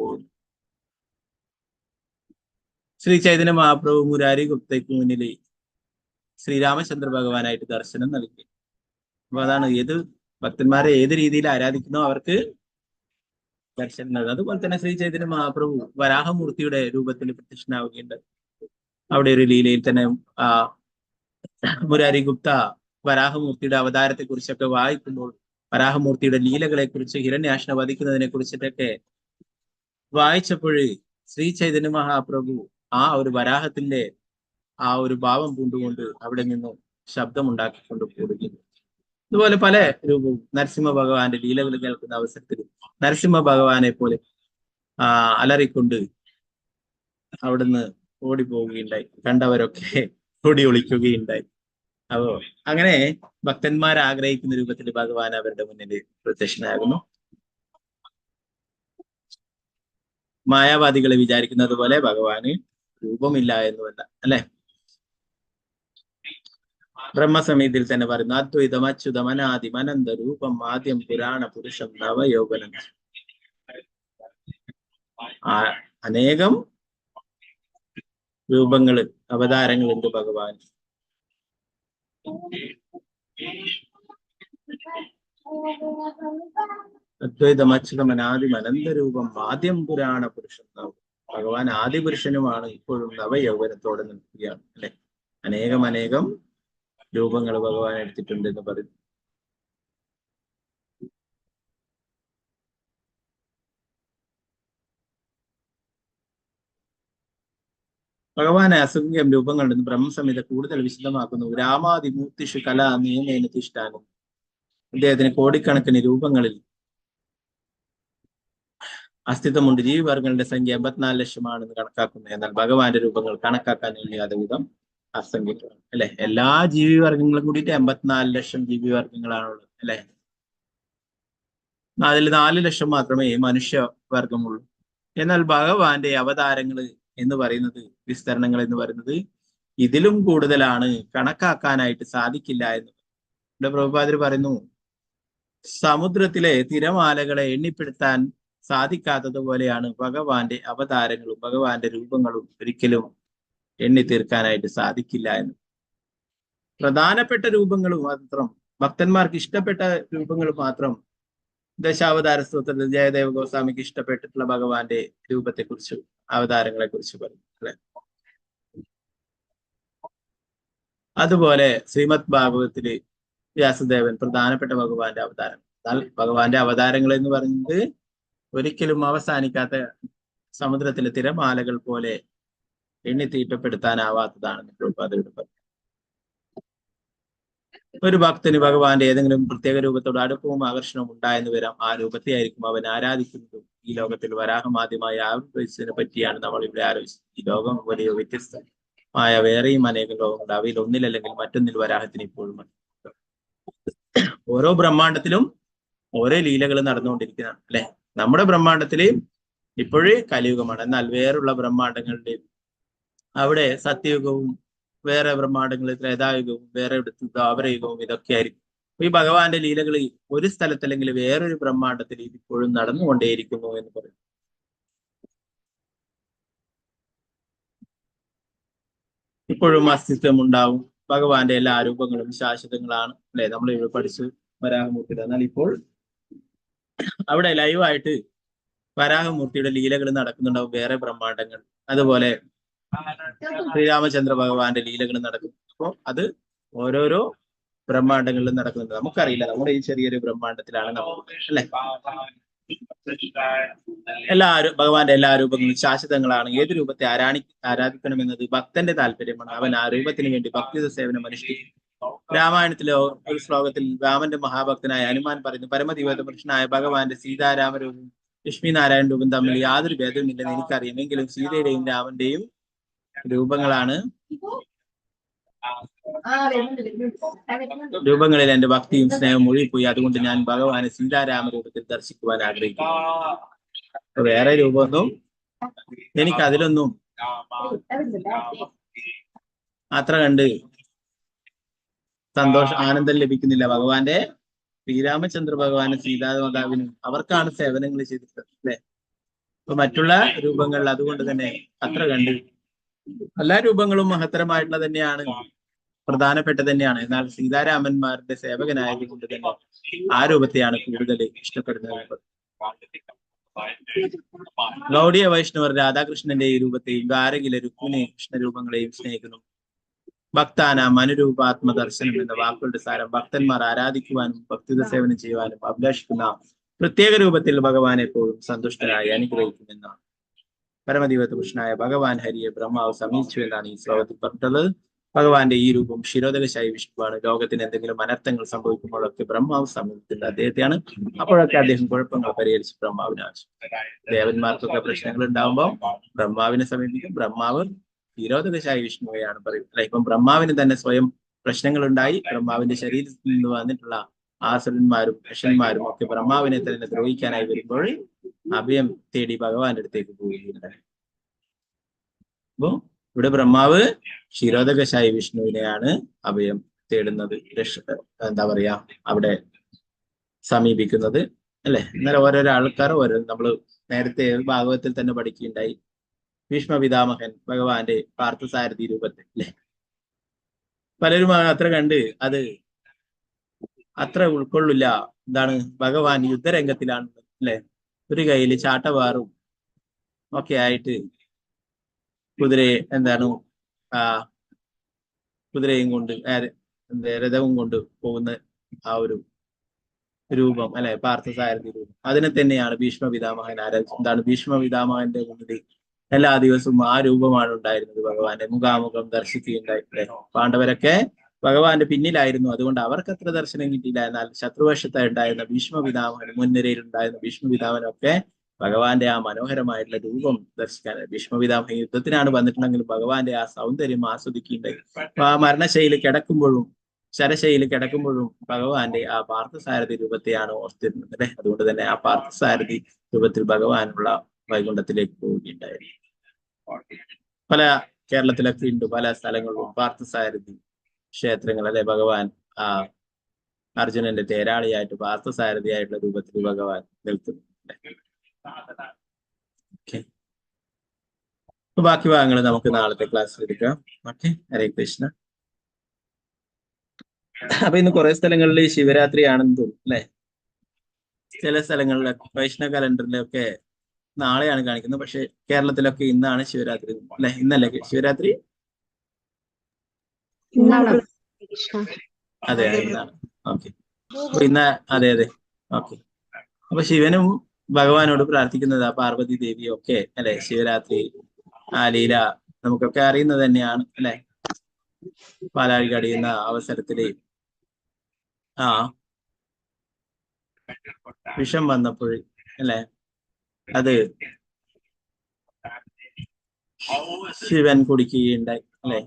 ശ്രീ ചൈതന്യ മഹാപ്രഭു മുരാരി ഗുപ്തയ്ക്ക് മുന്നിൽ ശ്രീരാമചന്ദ്ര ഭഗവാനായിട്ട് ദർശനം നൽകി. അപ്പൊ അതാണ്, ഏത് ഭക്തന്മാരെ ഏത് രീതിയിൽ ആരാധിക്കുന്നോ അവർക്ക് ദർശനം നൽകും. അതുപോലെ തന്നെ ശ്രീ ചൈതന്യ മഹാപ്രഭു വരാഹമൂർത്തിയുടെ രൂപത്തിൽ പ്രത്യക്ഷനാവുകയുണ്ട്. അവിടെ ഒരു ലീലയിൽ തന്നെ മുരാരി ഗുപ്ത വരാഹമൂർത്തിയുടെ അവതാരത്തെ കുറിച്ചൊക്കെ വായിക്കുമ്പോൾ വരാഹമൂർത്തിയുടെ ലീലകളെ കുറിച്ച്, ഹിരണ്യാക്ഷനെ വധിക്കുന്നതിനെ കുറിച്ചിട്ടൊക്കെ വായിച്ചപ്പോൾ ശ്രീ ചൈതന്യ മഹാപ്രഭു ആ ഒരു വരാഹത്തിന്റെ ആ ഒരു ഭാവം പൂണ്ടുകൊണ്ട് അവിടെ നിന്നും ശബ്ദമുണ്ടാക്കിക്കൊണ്ട് കൂടുകയും. ഇതുപോലെ പല രൂപവും നരസിംഹ ഭഗവാന്റെ ലീലകൾ കേൾക്കുന്ന അവസരത്തിൽ നരസിംഹ ഭഗവാനെ പോലെ അലറിക്കൊണ്ട് അവിടുന്ന് ഓടിപ്പോവുകയുണ്ടായി. കണ്ടവരൊക്കെ ഓടി ഒളിക്കുകയുണ്ടായി. അപ്പോ അങ്ങനെ ഭക്തന്മാർ ആഗ്രഹിക്കുന്ന രൂപത്തിൽ ഭഗവാൻ അവരുടെ മുന്നിൽ പ്രത്യക്ഷനാകുന്നു. മായാവാദികളെ വിചാരിക്കുന്നത് പോലെ ഭഗവാന് രൂപമില്ല എന്നുമല്ല. അല്ലെ, ബ്രഹ്മസമീതിയിൽ തന്നെ പറയുന്നു, അദ്വൈതം അച്യുതം അനാദിം അനന്തരൂപം ആദ്യം പുരാണ പുരുഷം നവയൗവനം. അനേകം രൂപങ്ങള് അവതാരങ്ങളുണ്ട് ഭഗവാൻ. അദ്വൈതം അച്യുതം അനാദിം അനന്തരൂപം ആദ്യം പുരാണ പുരുഷൻ നവം. ഭഗവാൻ ആദിപുരുഷനുമാണ്, ഇപ്പോഴും നവയൗവനത്തോടെ നിൽക്കുകയാണ് അല്ലെ. അനേകം രൂപങ്ങൾ ഭഗവാൻ എടുത്തിട്ടുണ്ട് എന്ന് പറയുന്നു. ഭഗവാനെ അസംഖ്യം രൂപങ്ങളുണ്ടെന്ന് ബ്രഹ്മസംഹിത കൂടുതൽ വിശദമാക്കുന്നു. രാമാതിമൂർത്തിഷു കലാ നിയമേന തിഷ്ഠാനം. അദ്ദേഹത്തിന് കോടിക്കണക്കിന് രൂപങ്ങളിൽ അസ്തിത്വമുണ്ട്. ജീവിവർഗങ്ങളുടെ സംഖ്യ 84 ലക്ഷമാണെന്ന് കണക്കാക്കുന്നു. എന്നാൽ ഭഗവാന്റെ രൂപങ്ങൾ കണക്കാക്കാൻ കഴിയാത്ത വിധം അസംഖ്യമാണ് അല്ലെ. എല്ലാ ജീവിവർഗങ്ങളും കൂടിയിട്ട് 84 ലക്ഷം ജീവിവർഗങ്ങളാണുള്ളത് അല്ലെ. അതിൽ 4 ലക്ഷം മാത്രമേ മനുഷ്യവർഗമുള്ളൂ. എന്നാൽ ഭഗവാന്റെ അവതാരങ്ങൾ എന്ന് പറയുന്നത്, വിസ്തരണങ്ങൾ എന്ന് പറയുന്നത് ഇതിലും കൂടുതലാണ്, കണക്കാക്കാനായിട്ട് സാധിക്കില്ല എന്ന് ഇവിടെ പ്രഭുപാദർ പറയുന്നു. സമുദ്രത്തിലെ തിരമാലകളെ എണ്ണിപ്പെടുത്താൻ സാധിക്കാത്തതുപോലെയാണ് ഭഗവാന്റെ അവതാരങ്ങളും ഭഗവാന്റെ രൂപങ്ങളും ഒരിക്കലും എണ്ണി തീർക്കാനായിട്ട് സാധിക്കില്ല എന്ന്. പ്രധാനപ്പെട്ട രൂപങ്ങളും മാത്രം, ഭക്തന്മാർക്ക് ഇഷ്ടപ്പെട്ട രൂപങ്ങൾ മാത്രം ദശാവതാര സ്തോത്രത്തിൽ ജയദേവ ഗോസ്വാമിക്ക് ഇഷ്ടപ്പെട്ടിട്ടുള്ള ഭഗവാന്റെ രൂപത്തെക്കുറിച്ച്, അവതാരങ്ങളെ കുറിച്ച് പറയും അല്ലെ. അതുപോലെ ശ്രീമദ് ഭാഗവതത്തില് വ്യാസദേവൻ പ്രധാനപ്പെട്ട ഭഗവാന്റെ അവതാരം. എന്നാൽ ഭഗവാന്റെ അവതാരങ്ങൾ എന്ന് പറയുന്നത് ഒരിക്കലും അവസാനിക്കാത്ത സമുദ്രത്തിലെ തിരമാലകൾ പോലെ എണ്ണി തീറ്റപ്പെടുത്താനാവാത്തതാണെന്ന് പ്രഭുപാദരോട് പറഞ്ഞു. ഒരു ഭക്തന് ഭഗവാന്റെ ഏതെങ്കിലും പ്രത്യേക രൂപത്തോട് അടുപ്പവും ആകർഷണവും ഉണ്ടായെന്ന് വരാം. ആ രൂപത്തെ ആയിരിക്കും അവൻ ആരാധിക്കുന്നതും. ഈ ലോകത്തിൽ വരാഹമാദ്യമായി ആവിർഭവിച്ചതിനെ പറ്റിയാണ് നമ്മൾ ഇവിടെ ആലോചിച്ചത്. ഈ ലോകം വലിയ വ്യത്യസ്തമായ വേറെയും അനേകം ലോകങ്ങളുണ്ട്. അവയിൽ ഒന്നിലല്ലെങ്കിൽ മറ്റൊന്നിൽ വരാഹത്തിന് ഇപ്പോഴും ഓരോ ബ്രഹ്മാണ്ടത്തിലും ഓരോ ലീലകൾ നടന്നുകൊണ്ടിരിക്കുന്നതാണ് അല്ലെ. നമ്മുടെ ബ്രഹ്മാണ്ടത്തില് ഇപ്പോഴേ കലിയുഗമാണ്. എന്നാൽ വേറുള്ള ബ്രഹ്മാണ്ടങ്ങളുടെ അവിടെ സത്യയുഗവും, വേറെ ബ്രഹ്മാണ്ടങ്ങളിൽ ത്രേതായുഗവും, വേറെ എടുത്ത് ദ്വാപരയുഗവും ഇതൊക്കെ ആയിരിക്കും. ഈ ഭഗവാന്റെ ലീലകൾ ഒരു സ്ഥലത്തല്ലെങ്കിൽ വേറൊരു ബ്രഹ്മാണ്ടത്തിൽ ഇപ്പോഴും നടന്നുകൊണ്ടേയിരിക്കുന്നു എന്ന് പറയും. ഇപ്പോഴും അസ്തിത്വം ഉണ്ടാവും. ഭഗവാന്റെ എല്ലാ രൂപങ്ങളും ശാശ്വതങ്ങളാണ് അല്ലെ. നമ്മൾ ഇവിടെ പഠിച്ച് വരാഹമൂർത്തി. എന്നാൽ ഇപ്പോൾ അവിടെ ലൈവായിട്ട് വരാഹമൂർത്തിയുടെ ലീലകൾ നടക്കുന്നുണ്ടാവും വേറെ ബ്രഹ്മാണ്ടങ്ങൾ. അതുപോലെ ശ്രീരാമചന്ദ്ര ഭഗവാന്റെ ലീലകൾ നടക്കും. അപ്പോൾ അത് ഓരോരോ ബ്രഹ്മാണ്ടങ്ങളിലും നടക്കുന്നുണ്ട്. നമുക്കറിയില്ല, നമ്മുടെ ഈ ചെറിയൊരു ബ്രഹ്മാണ്ടത്തിലാണ് നമ്മൾ അല്ലെ. ഭഗവാന്റെ എല്ലാ രൂപങ്ങളും ശാശ്വതങ്ങളാണ്. ഏത് രൂപത്തെ ആരാധിക്കണമെന്നത് ഭക്തന്റെ താല്പര്യമാണ്. അവൻ ആ രൂപത്തിന് വേണ്ടി ഭക്തി സേവനം അനുഷ്ഠിക്കും. രാമായണത്തിലെ ഒരു ശ്ലോകത്തിൽ രാമന്റെ മഹാഭക്തനായ ഹനുമാൻ പറയുന്നു, പരമദിവ്യ പുരുഷനായ ഭഗവാന്റെ സീതാരാമ രൂപവും ലക്ഷ്മിനാരായണ രൂപം തമ്മിൽ യാതൊരു ഭേദവുമില്ലെന്ന് എനിക്കറിയാം. എങ്കിലും സീതയുടെയും രാമന്റെയും രൂപങ്ങളാണ് രൂപങ്ങളിൽ എന്റെ ഭക്തിയും സ്നേഹവും ഒഴുകിപ്പോയി. അതുകൊണ്ട് ഞാൻ ഭഗവാനെ സീതാരാമ രൂപത്തിൽ ദർശിക്കുവാൻ ആഗ്രഹിക്കുന്നു. വേറെ രൂപമൊന്നും എനിക്ക് അതിലൊന്നും അത്ര കണ്ട് ആനന്ദം ലഭിക്കുന്നില്ല. ഭഗവാന്റെ ശ്രീരാമചന്ദ്ര ഭഗവാനും സീതാമാതാവിനും അവർക്കാണ് സേവനങ്ങൾ ചെയ്തിട്ടുള്ളത് അല്ലെ. അപ്പൊ മറ്റുള്ള രൂപങ്ങൾ അതുകൊണ്ട് തന്നെ അത്ര കണ്ട്, എല്ലാ രൂപങ്ങളും മഹത്തരമായിട്ടുള്ള തന്നെയാണ്, പ്രധാനപ്പെട്ട തന്നെയാണ്. എന്നാൽ സീതാരാമന്മാരുടെ സേവകനായത് കൊണ്ട് തന്നെ ആ രൂപത്തെയാണ് കൂടുതൽ ഇഷ്ടപ്പെടുന്നത്. ഗൗഡിയ വൈഷ്ണവർ രാധാകൃഷ്ണന്റെ ഈ രൂപത്തെയും ദ്വാരകിലെ രുക്മിണി കൃഷ്ണ രൂപങ്ങളെയും സ്നേഹിക്കുന്നു. ഭക്താനാം അനുരൂപാത്മദർശനം എന്ന വാക്കുകളുടെ സാരം ഭക്തന്മാർ ആരാധിക്കുവാനും ഭക്തിത സേവനം ചെയ്യുവാനും അഭിലാഷിക്കുന്ന പ്രത്യേക രൂപത്തിൽ ഭഗവാൻ എപ്പോഴും സന്തുഷ്ടനായി അനുഗ്രഹിക്കുമെന്നാണ്. പരമദിവ്യ പുരുഷനായ ഭഗവാൻ ഹരിയെ ബ്രഹ്മാവ് സമീപിച്ചു എന്നാണ് ഈ ശ്ലോകത്തിൽ പറഞ്ഞിട്ടുള്ളത്. ഭഗവാന്റെ ഈ രൂപം ക്ഷീരോദകശായി വിഷ്ണുവാണ്. ലോകത്തിന് എന്തെങ്കിലും അനർത്ഥങ്ങൾ സംഭവിക്കുമ്പോഴൊക്കെ ബ്രഹ്മാവ് സമീപിക്കുന്നത് അദ്ദേഹത്തെയാണ്. അപ്പോഴൊക്കെ അദ്ദേഹം കുഴപ്പങ്ങൾ പരിഹരിച്ച് ബ്രഹ്മാവിനെ ആവശ്യം. ദേവന്മാർക്കൊക്കെ പ്രശ്നങ്ങൾ ഉണ്ടാകുമ്പോൾ ബ്രഹ്മാവിനെ സമീപിക്കും. ബ്രഹ്മാവ് ക്ഷീരോദകശായി വിഷ്ണുവെയാണ് പറയും അല്ലെ. ഇപ്പം ബ്രഹ്മാവിന് തന്നെ സ്വയം പ്രശ്നങ്ങൾ ഉണ്ടായി. ബ്രഹ്മാവിന്റെ ശരീരത്തിൽ നിന്ന് വന്നിട്ടുള്ള ആസുരന്മാരും ഋഷന്മാരും ഒക്കെ ബ്രഹ്മാവിനെ തന്നെ ദ്രോഹിക്കാനായി വരുമ്പോൾ അഭയം തേടി ഭഗവാന്റെ അടുത്തേക്ക് പോവുകയുണ്ടായി. അപ്പോ ഇവിടെ ബ്രഹ്മാവ് ക്ഷീരോദകശായി വിഷ്ണുവിനെയാണ് അഭയം തേടുന്നത്, എന്താ പറയാ, അവിടെ സമീപിക്കുന്നത് അല്ലെ. ഇന്നലെ ഓരോരോ ആൾക്കാർ നമ്മൾ നേരത്തെ ഭാഗവത്തിൽ തന്നെ പഠിക്കുകയുണ്ടായി. ഭീഷ്മ പിതാമഹൻ ഭഗവാന്റെ പാർത്ഥസാരഥി രൂപത്തിൽ അല്ലെ. പലരും അത്ര കണ്ട് അത് അത്ര ഉൾക്കൊള്ളില്ല. എന്താണ്, ഭഗവാൻ യുദ്ധരംഗത്തിലാണ് അല്ലെ, ഒരു കയ്യിൽ ചാട്ടവാറും ഒക്കെ ആയിട്ട് കുതിരയും കൊണ്ട് രഥവും കൊണ്ട് പോകുന്ന ആ ഒരു രൂപം അല്ലെ, പാർത്ഥസാരഥി രൂപം. അതിനെ തന്നെയാണ് ഭീഷ്മ പിതാമഹൻ എന്താണ്, ഭീഷ്മ പിതാമഹന്റെ മുന്നിൽ എല്ലാ ദിവസവും ആ രൂപമാണ് ഉണ്ടായിരുന്നത്. ഭഗവാന്റെ മുഖാമുഖം ദർശിക്കുകയുണ്ടായി. പാണ്ഡവരൊക്കെ ഭഗവാന്റെ പിന്നിലായിരുന്നു, അതുകൊണ്ട് അവർക്ക് അത്ര ദർശനം കിട്ടിയില്ല. എന്നാൽ ശത്രുവശത്ത് ഉണ്ടായിരുന്ന ഭീഷ്മ പിതാമഹൻ, മുൻനിരയിൽ ഉണ്ടായിരുന്ന ഭീഷ്മ പിതാമഹനൊക്കെ ഭഗവാന്റെ ആ മനോഹരമായിട്ടുള്ള രൂപം ദർശിക്കാൻ, ഭീഷ്മ പിതാമഹൻ യുദ്ധത്തിനാണ് വന്നിട്ടുണ്ടെങ്കിലും ഭഗവാന്റെ ആ സൗന്ദര്യം ആസ്വദിക്കുകയുണ്ടായി. അപ്പൊ ആ മരണശൈലി കിടക്കുമ്പോഴും ശരശൈയിൽ കിടക്കുമ്പോഴും ഭഗവാന്റെ ആ പാർത്ഥസാരഥി രൂപത്തെയാണ് ഓർത്തിരുന്നത് അല്ലെ. അതുകൊണ്ട് തന്നെ ആ പാർത്ഥസാരഥി രൂപത്തിൽ ഭഗവാനുള്ള വൈകുണ്ഠത്തിലേക്ക് പോവുകയുണ്ടായിരുന്നു. പല കേരളത്തിലൊക്കെ ഉണ്ട്, പല സ്ഥലങ്ങളിലും പാർത്ഥസാരഥി ക്ഷേത്രങ്ങൾ അല്ലെ. ഭഗവാൻ ആ അർജുനന്റെ തേരാളിയായിട്ട് പാർത്ഥസാരഥിയായിട്ടുള്ള രൂപത്തിൽ ഭഗവാൻ നിൽക്കുന്നു. ബാക്കി ഭാഗങ്ങൾ നമുക്ക് നാളത്തെ ക്ലാസ്സിൽ എടുക്കാം. ഓക്കെ, ഹരേ കൃഷ്ണ. അപ്പൊ ഇന്ന് കുറെ സ്ഥലങ്ങളിൽ ശിവരാത്രി ആണെന്ന് തോന്നുന്നു അല്ലെ. ചില സ്ഥലങ്ങളിലൊക്കെ വൈഷ്ണവ കലണ്ടറിലൊക്കെ നാളെയാണ് കാണിക്കുന്നത്, പക്ഷെ കേരളത്തിലൊക്കെ ഇന്നാണ് ശിവരാത്രി അല്ലെ. ഇന്നല്ലേ ശിവരാത്രി? അതെ, ഇന്നാണ്. ഓക്കെ, അപ്പൊ അതെ ഓക്കെ. അപ്പൊ ശിവനും ഭഗവാനോട് പ്രാർത്ഥിക്കുന്നത് പാർവതി ദേവിയും ഒക്കെ അല്ലെ. ശിവരാത്രി ആ ലീല നമുക്കൊക്കെ അറിയുന്നത് തന്നെയാണ് അല്ലെ. പാലാഴി കടിയുന്ന അവസരത്തില് ആ വിഷം വന്നപ്പോൾ അല്ലെ, അത് ശിവൻ കുടിക്കുകയുണ്ടായി അല്ലെ.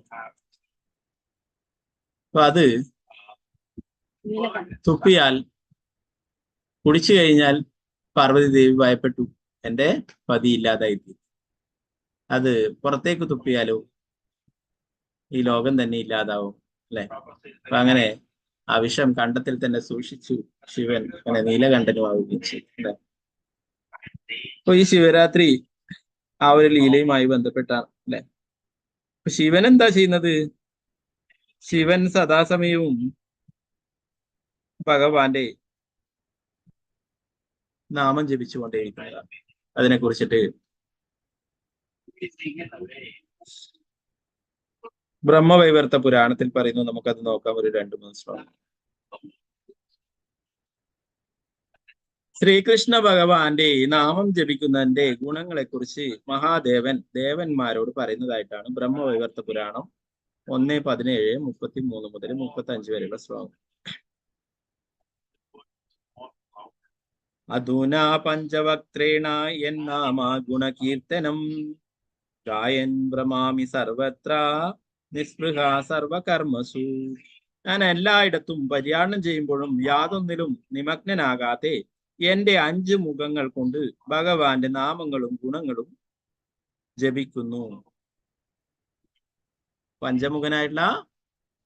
അപ്പൊ അത് തുപ്പിയാൽ, കുടിച്ചു കഴിഞ്ഞാൽ പാർവതി ദേവി ഭയപ്പെട്ടു, എന്റെ പതി ഇല്ലാതായി. അത് പുറത്തേക്ക് തുപ്പിയാലോ ഈ ലോകം തന്നെ ഇല്ലാതാവും അല്ലെ. അപ്പൊ അങ്ങനെ ആ വിഷം കണ്ടത്തിൽ തന്നെ സൂക്ഷിച്ചു ശിവൻ, അങ്ങനെ നീലകണ്ഠനുമാവുകയും ചെയ്തു അല്ലെ. അപ്പൊ ഈ ശിവരാത്രി ആ ഒരു ലീലയുമായി ബന്ധപ്പെട്ടാണ് അല്ലെ. അപ്പൊ ശിവൻ എന്താ ചെയ്യുന്നത്? ശിവൻ സദാസമയവും ഭഗവാന്റെ നാമം ജപിച്ചുകൊണ്ടേയിരിക്കുന്നതാണ്. അതിനെ കുറിച്ചിട്ട് ബ്രഹ്മവൈവർത്ത പുരാണത്തിൽ പറയുന്നു. നമുക്കത് നോക്കാം, ഒരു 2-3 ശ്ലോകം. ശ്രീകൃഷ്ണ ഭഗവാന്റെ നാമം ജപിക്കുന്നതിന്റെ ഗുണങ്ങളെ കുറിച്ച് മഹാദേവൻ ദേവന്മാരോട് പറയുന്നതായിട്ടാണ് ബ്രഹ്മവൈവർത്ത പുരാണം 1:17, 33 മുതൽ 35 വരെയുള്ള ശ്ലോകം. അധുനാ പഞ്ചവക്ത്രേണ യന്നാമ ഗുണകീർത്തനം ഗായൻ ബ്രഹ്മാമി സർവത്ര നിസ്പൃഹ സർവകർമ്മസു. ഞാൻ എല്ലായിടത്തും പര്യാടനം ചെയ്യുമ്പോഴും യാതൊന്നിലും നിമഗ്നനാകാതെ എന്റെ 5 മുഖങ്ങൾ കൊണ്ട് ഭഗവാന്റെ നാമങ്ങളും ഗുണങ്ങളും ജപിക്കുന്നു. പഞ്ചമുഖനായിട്ടുള്ള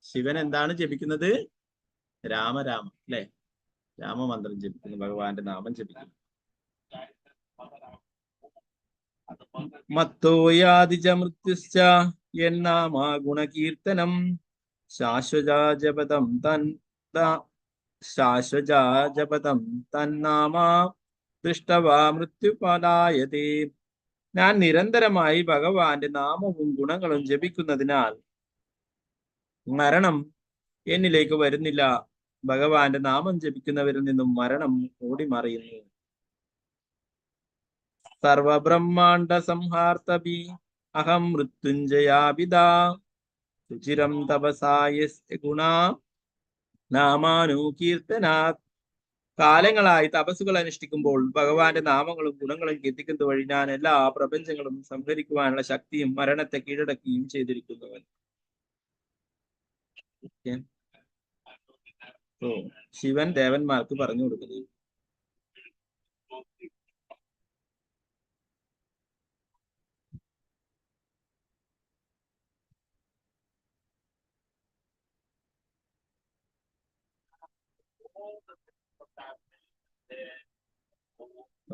ശിവൻ എന്താണ് ജപിക്കുന്നത്? രാമരാമ അല്ലെ, രാമമന്ത്രം ജപിക്കുന്നു, ഭഗവാന്റെ നാമം ജപിക്കുന്നു. മത്തോയാദിജ മൃത്യുശ്ച എന്നാമ ഗുണകീർത്തനം ശാശ്വജാജപദം തന്നാമ ദൃഷ്ടവാ മൃത്യുപലായതേ. ഞാൻ നിരന്തരമായി ഭഗവാന്റെ നാമവും ഗുണങ്ങളും ജപിക്കുന്നതിനാൽ മരണം എന്നിലേക്ക് വരുന്നില്ല. ഭഗവാന്റെ നാമം ജപിക്കുന്നവരിൽ നിന്നും മരണം ഓടിമറിയുന്നു. സർവബ്രഹ്മാണ്ഡ സംഹാർത്തപി അഹം മൃത്യുഞ്ജയാഭിദാ സുചിരം തപസായസ്യ ഗുണാ നാമാനുകീർത്തനാത്. കാലങ്ങളായി തപസ്സുകൾ അനുഷ്ഠിക്കുമ്പോൾ ഭഗവാന്റെ നാമങ്ങളും ഗുണങ്ങളും കീർത്തിക്കുന്നത് വഴി ഞാൻ എല്ലാ പ്രപഞ്ചങ്ങളും സംഹരിക്കുവാനുള്ള ശക്തിയും മരണത്തെ കീഴടക്കുകയും ചെയ്തിരിക്കുന്നവൻ. ശിവൻ ദേവന്മാർക്ക് പറഞ്ഞു കൊടുക്കുന്നത്.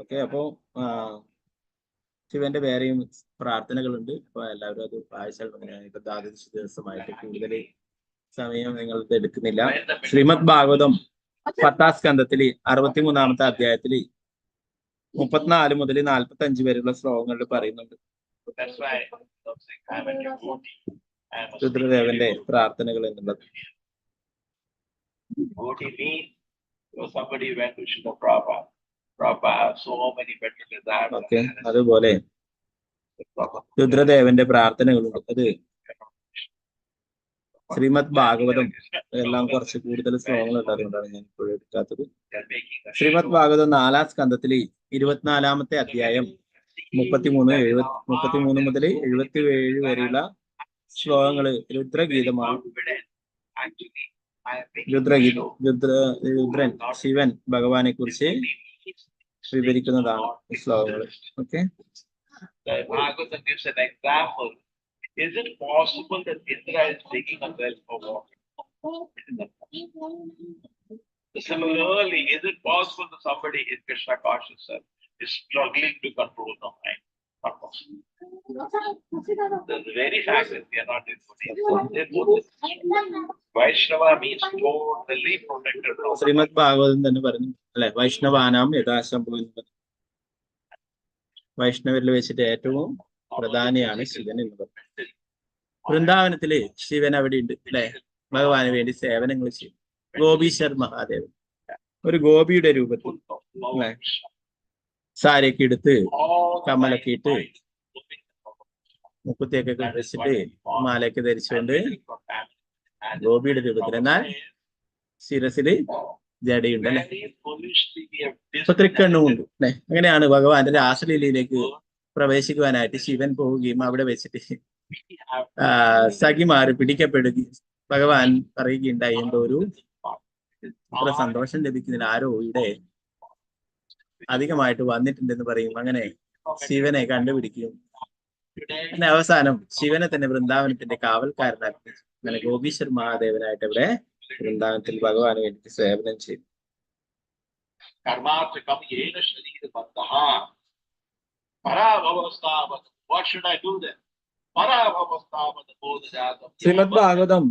ഓക്കെ, അപ്പോ ശിവന്റെ വേറെയും പ്രാർത്ഥനകളുണ്ട്. അപ്പൊ എല്ലാവരും അത് വായിച്ചാൽ ഇപ്പൊ ദ്വാദശ ദിവസമായിട്ട് കൂടുതൽ സമയം നിങ്ങൾക്ക് എടുക്കുന്നില്ല. ശ്രീമദ് ഭാഗവതം 10ാം സ്കന്ധത്തില് 63ാമത്തെ അധ്യായത്തില് 34 മുതൽ 45 വരെയുള്ള ശ്ലോകങ്ങളിൽ പറയുന്നുണ്ട് രുദ്രദേവന്റെ പ്രാർത്ഥനകൾ എന്നുള്ളത്. ഓക്കെ, അതുപോലെ രുദ്രദേവന്റെ പ്രാർത്ഥനകളുണ്ട്. അത് ശ്രീമദ് ഭാഗവതം എല്ലാം കുറച്ച് കൂടുതൽ ശ്ലോകങ്ങളുണ്ട്, അതുകൊണ്ടാണ് ഞാൻ ഇപ്പോഴും എടുക്കാത്തത്. ശ്രീമദ് ഭാഗവതം 4ാം സ്കന്ധത്തില് 24ാമത്തെ അധ്യായം 33 മുതൽ 77 വരെയുള്ള ശ്ലോകങ്ങള് രുദ്രഗീതമാണ്. രുദ്രൻ ശിവൻ ഭഗവാനെ കുറിച്ച് വിവരിക്കുന്നതാണ് ഈ ശ്ലോകങ്ങൾ. Okay, is it possible that Indra is taking a well for water? Similarly, is it possible that somebody in Krishna consciousness is struggling to control the mind? Not possible. The very fact that we are not devotees. Vaishnava means totally protected. Srimad Bhagavatam തന്നെ പറഞ്ഞു അല്ലെ, വൈഷ്ണവാനാം യഥാശംഭവം. വൈഷ്ണവരിൽ വെച്ചിട്ട് ഏറ്റവും പ്രധാനിയാണ് ശിവൻ എന്ന് പറയുന്നത്. വൃന്ദാവനത്തില് ശിവൻ അവിടെ ഉണ്ട് അല്ലെ, ഭഗവാന് വേണ്ടി സേവനങ്ങൾ ചെയ്യും. ഗോപീശ്വർ മഹാദേവൻ ഒരു ഗോപിയുടെ രൂപത്തിൽ അല്ലെ, സാരിയൊക്കെ എടുത്ത് കമ്മലൊക്കെ ഇട്ട് മുക്കുത്തിയൊക്കെ വെച്ചിട്ട് മാലയൊക്കെ ധരിച്ചുകൊണ്ട് ഗോപിയുടെ രൂപത്തിൽ, എന്നാൽ ശിരസില് ജടയുണ്ട് അല്ലെ, ഇപ്പൊ തൃക്കണ്ണുമുണ്ട് അല്ലെ. അങ്ങനെയാണ് ഭഗവാന്റെ രാസലീലയിലേക്ക് പ്രവേശിക്കുവാനായിട്ട് ശിവൻ പോവുകയും അവിടെ വെച്ചിട്ട് സഖിമാര് പിടിക്കപ്പെടുകയും ഭഗവാൻ പറയുകയുണ്ടായി, എന്തോ ഒരു ഇത്ര സന്തോഷം ലഭിക്കുന്നതിന് ആരോ ഇവിടെ അധികമായിട്ട് വന്നിട്ടുണ്ടെന്ന് പറയും. അങ്ങനെ ശിവനെ കണ്ടുപിടിക്കും. പിന്നെ അവസാനം ശിവനെ തന്നെ വൃന്ദാവനത്തിന്റെ കാവൽക്കാരനാക്കി അങ്ങനെ ഗോപീശ്വർ മഹാദേവനായിട്ട് ഇവിടെ വൃന്ദാവനത്തിൽ ഭഗവാന് വേണ്ടി സേവനം ചെയ്തു. What should I do then? Shrimad Bhagavatam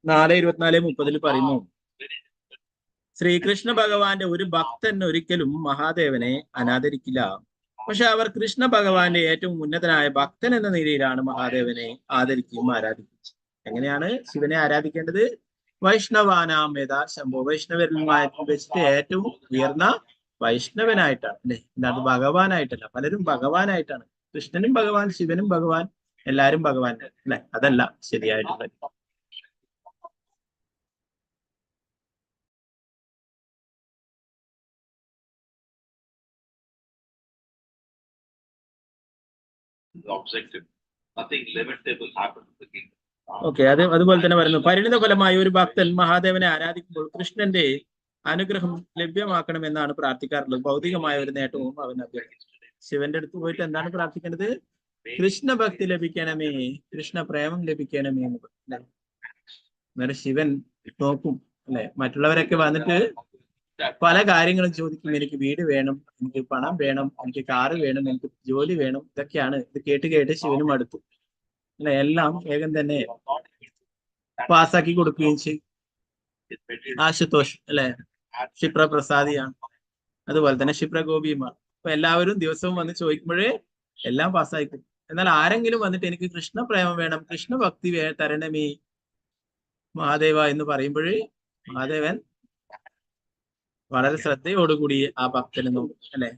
4:24-30 പറയുന്നു, ശ്രീകൃഷ്ണ ഭഗവാന്റെ ഒരു ഭക്തൻ ഒരിക്കലും മഹാദേവനെ അനാദരിക്കില്ല. പക്ഷെ അവർ കൃഷ്ണ ഭഗവാന്റെ ഏറ്റവും ഉന്നതനായ ഭക്തൻ എന്ന നിലയിലാണ് മഹാദേവനെ ആദരിക്കുകയും ആരാധിക്കുകയും. എങ്ങനെയാണ് ശിവനെ ആരാധിക്കേണ്ടത്? വൈഷ്ണവാനാം യഥാ ശംഭോ, വൈഷ്ണവരുമായിട്ട് വെച്ചിട്ട് ഏറ്റവും ഉയർന്ന വൈഷ്ണവനായിട്ടാണ് അല്ലെ, എന്താണ് ഭഗവാനായിട്ടല്ല. പലരും ഭഗവാനായിട്ടാണ്, കൃഷ്ണനും ഭഗവാൻ, ശിവനും ഭഗവാൻ, എല്ലാരും ഭഗവാൻ അല്ലെ. അതല്ല ശരിയായിട്ടുള്ളത്. ഓക്കെ, അതുപോലെ തന്നെ പറയുന്നു, പരിണിത ഫലമായി ഒരു ഭക്തൻ മഹാദേവനെ ആരാധിക്കുമ്പോൾ കൃഷ്ണന്റെ അനുഗ്രഹം ലഭ്യമാക്കണമെന്നാണ് പ്രാർത്ഥിക്കാറുള്ളത്. ഭൗതികമായ ഒരു നേട്ടവും അവൻ അഭ്യർത്ഥിച്ചു. ശിവന്റെ അടുത്ത് പോയിട്ട് എന്താണ് പ്രാർത്ഥിക്കേണ്ടത്? കൃഷ്ണ ഭക്തി ലഭിക്കണമേ, കൃഷ്ണ പ്രേമം ലഭിക്കണമേ എന്ന് അല്ലെ. അന്നേരം ശിവൻ നോക്കും അല്ലെ, മറ്റുള്ളവരൊക്കെ വന്നിട്ട് പല കാര്യങ്ങളും ചോദിക്കും. എനിക്ക് വീട് വേണം, എനിക്ക് പണം വേണം, എനിക്ക് കാറ് വേണം, എനിക്ക് ജോലി വേണം, ഇതൊക്കെയാണ്. ഇത് കേട്ട് കേട്ട് ശിവനും അടുത്തു അല്ലെ. എല്ലാം വേഗം തന്നെ പാസ്സാക്കി കൊടുക്കുകയും ചെയ്യും. ആശുതോഷ് അല്ലെ, ക്ഷിപ്രപ്രസാദിയാണ്, അതുപോലെ തന്നെ ക്ഷിപ്രഗോപിയുമാണ്. അപ്പൊ എല്ലാവരും ദിവസവും വന്ന് ചോദിക്കുമ്പോഴേ എല്ലാം പാസ്സായിക്കും. എന്നാൽ ആരെങ്കിലും വന്നിട്ട് എനിക്ക് കൃഷ്ണ പ്രേമം വേണം, കൃഷ്ണ ഭക്തി തരണമേ മഹാദേവ എന്ന് പറയുമ്പോഴേ മഹാദേവൻ വളരെ ശ്രദ്ധയോടുകൂടി ആ ഭക്തനെ നോക്കും അല്ലെ.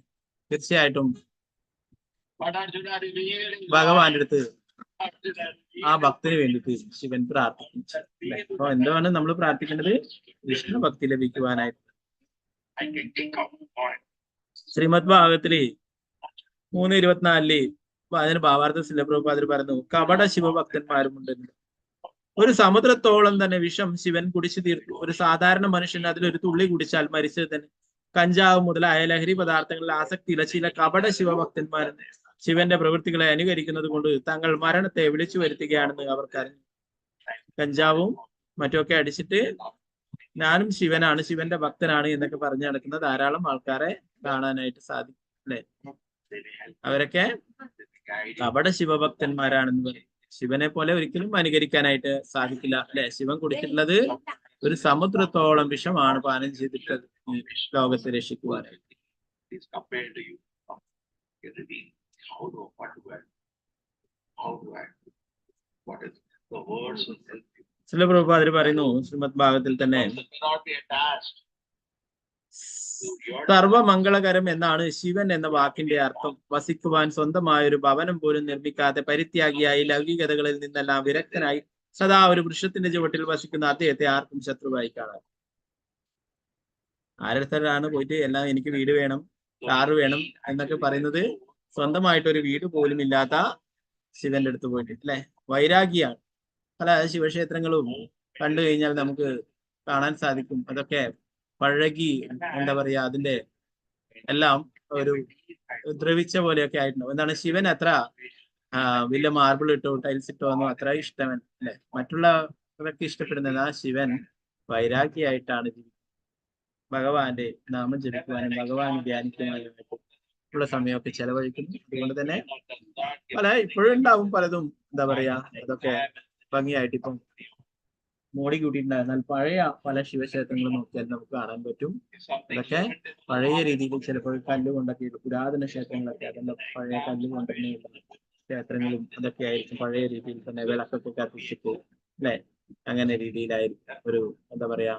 തീർച്ചയായിട്ടും ഭഗവാന്റെ അടുത്ത് ആ ഭക്തന് വേണ്ടിയിട്ട് ശിവൻ പ്രാർത്ഥിക്കും അല്ലെ. അപ്പൊ എന്താണ് നമ്മൾ പ്രാർത്ഥിക്കേണ്ടത്? കൃഷ്ണ ഭക്തി ലഭിക്കുവാനായിട്ട്. ശ്രീമദ് ഭാഗവതത്തില് 3:24 അതിന് ഭാവാർത്ഥ ശിലപ്രഭുപാദർ പറഞ്ഞു, കപട ശിവഭക്തന്മാരുമുണ്ടെന്ന്. ഒരു സമുദ്രത്തോളം തന്നെ വിഷം ശിവൻ കുടിച്ചു തീർത്തു. ഒരു സാധാരണ മനുഷ്യൻ അതിലൊരു തുള്ളി കുടിച്ചാൽ മരിച്ചത് തന്നെ. കഞ്ചാവ് മുതലായ ലഹരി പദാർത്ഥങ്ങളിൽ ആസക്തിയില്ല ചില കപട ശിവഭക്തന്മാരുണ്ട്. ശിവന്റെ പ്രവൃത്തികളെ അനുകരിക്കുന്നത് കൊണ്ട് തങ്ങൾ മരണത്തെ വിളിച്ചു വരുത്തുകയാണെന്ന് അവർക്കറിഞ്ഞു. കഞ്ചാവും മറ്റുമൊക്കെ അടിച്ചിട്ട് ഞാനും ശിവനാണ്, ശിവന്റെ ഭക്തനാണ് എന്നൊക്കെ പറഞ്ഞു നടക്കുന്ന ധാരാളം ആൾക്കാരെ കാണാനായിട്ട് സാധിക്കും അല്ലെ. അവരൊക്കെ കപട ശിവഭക്തന്മാരാണെന്ന് പറയും. ശിവനെ പോലെ ഒരിക്കലും അനുകരിക്കാനായിട്ട് സാധിക്കില്ല അല്ലെ. ശിവൻ കുടിച്ചിട്ടുള്ളത് ഒരു സമുദ്രത്തോളം വിഷമാണ് പാനം ചെയ്തിട്ട് ഈ ലോകത്തെ രക്ഷിക്കുവാനായിട്ട്. ചില പ്രഭുപാദർ പറയുന്നു ശ്രീമദ് ഭാഗത്തിൽ തന്നെ, സർവമംഗളകരം എന്നാണ് ശിവൻ എന്ന വാക്കിന്റെ അർത്ഥം. വസിക്കുവാൻ സ്വന്തമായ ഒരു ഭവനം പോലും നിർമ്മിക്കാതെ പരിത്യാഗിയായി ലൗകികതകളിൽ നിന്നെല്ലാം വിരക്തനായി സദാ ഒരു വൃക്ഷത്തിന്റെ ചുവട്ടിൽ വസിക്കുന്ന അദ്ദേഹത്തെ ആർക്കും ശത്രുവായി കാണാം. ആരടുത്താണ് പോയിട്ട് എല്ലാം എനിക്ക് വീട് വേണം, കാറ് വേണം എന്നൊക്കെ പറയുന്നത്? സ്വന്തമായിട്ടൊരു വീട് പോലും ഇല്ലാത്ത ശിവന്റെ അടുത്ത് പോയിട്ട് അല്ലെ. വൈരാഗിയാണ്. പല ശിവക്ഷേത്രങ്ങളും കണ്ടു കഴിഞ്ഞാൽ നമുക്ക് കാണാൻ സാധിക്കും. അതൊക്കെ പഴകി, എന്താ പറയാ, അതിന്റെ എല്ലാം ഒരു ദ്രവിച്ച പോലെയൊക്കെ ആയിട്ടുണ്ടാവും. എന്താണ്, ശിവൻ അത്ര വലിയ മാർബിൾ ഇട്ടോ ടൈൽസ് ഇട്ടോ ഒന്നും അത്ര ഇഷ്ടമല്ല അല്ലെ. മറ്റുള്ളവർക്ക് ഇഷ്ടപ്പെടുന്നത് ആ ശിവൻ വൈരാഗിയായിട്ടാണ് ജീവിക്കുന്നത്. ഭഗവാന്റെ നാമം ജപിക്കുവാനും ഭഗവാനെ ധ്യാനിക്കുവാനും ഉള്ള സമയമൊക്കെ ചെലവഴിക്കുന്നു. അതുകൊണ്ട് തന്നെ ഇപ്പോഴും ഉണ്ടാവും പലതും, എന്താ പറയാ, അതൊക്കെ ഭംഗിയായിട്ട് ഇപ്പം മോടി കൂട്ടിയിട്ടുണ്ടായിരുന്നാൽ പഴയ പല ശിവക്ഷേത്രങ്ങളും നോക്കിയാൽ നമുക്ക് കാണാൻ പറ്റും. അതൊക്കെ പഴയ രീതിയിൽ ചിലപ്പോൾ കല്ലുകൊണ്ടൊക്കെ പുരാതന ക്ഷേത്രങ്ങളൊക്കെ അതിന്റെ പഴയ കല്ലുകൊണ്ടൊക്കെ ക്ഷേത്രങ്ങളും അതൊക്കെ ആയിരിക്കും പഴയ രീതിയിൽ തന്നെ വിളക്കൊക്കെ കത്തിച്ചിട്ട് അല്ലെ. അങ്ങനെ രീതിയിലായിരിക്കും ഒരു, എന്താ പറയാ,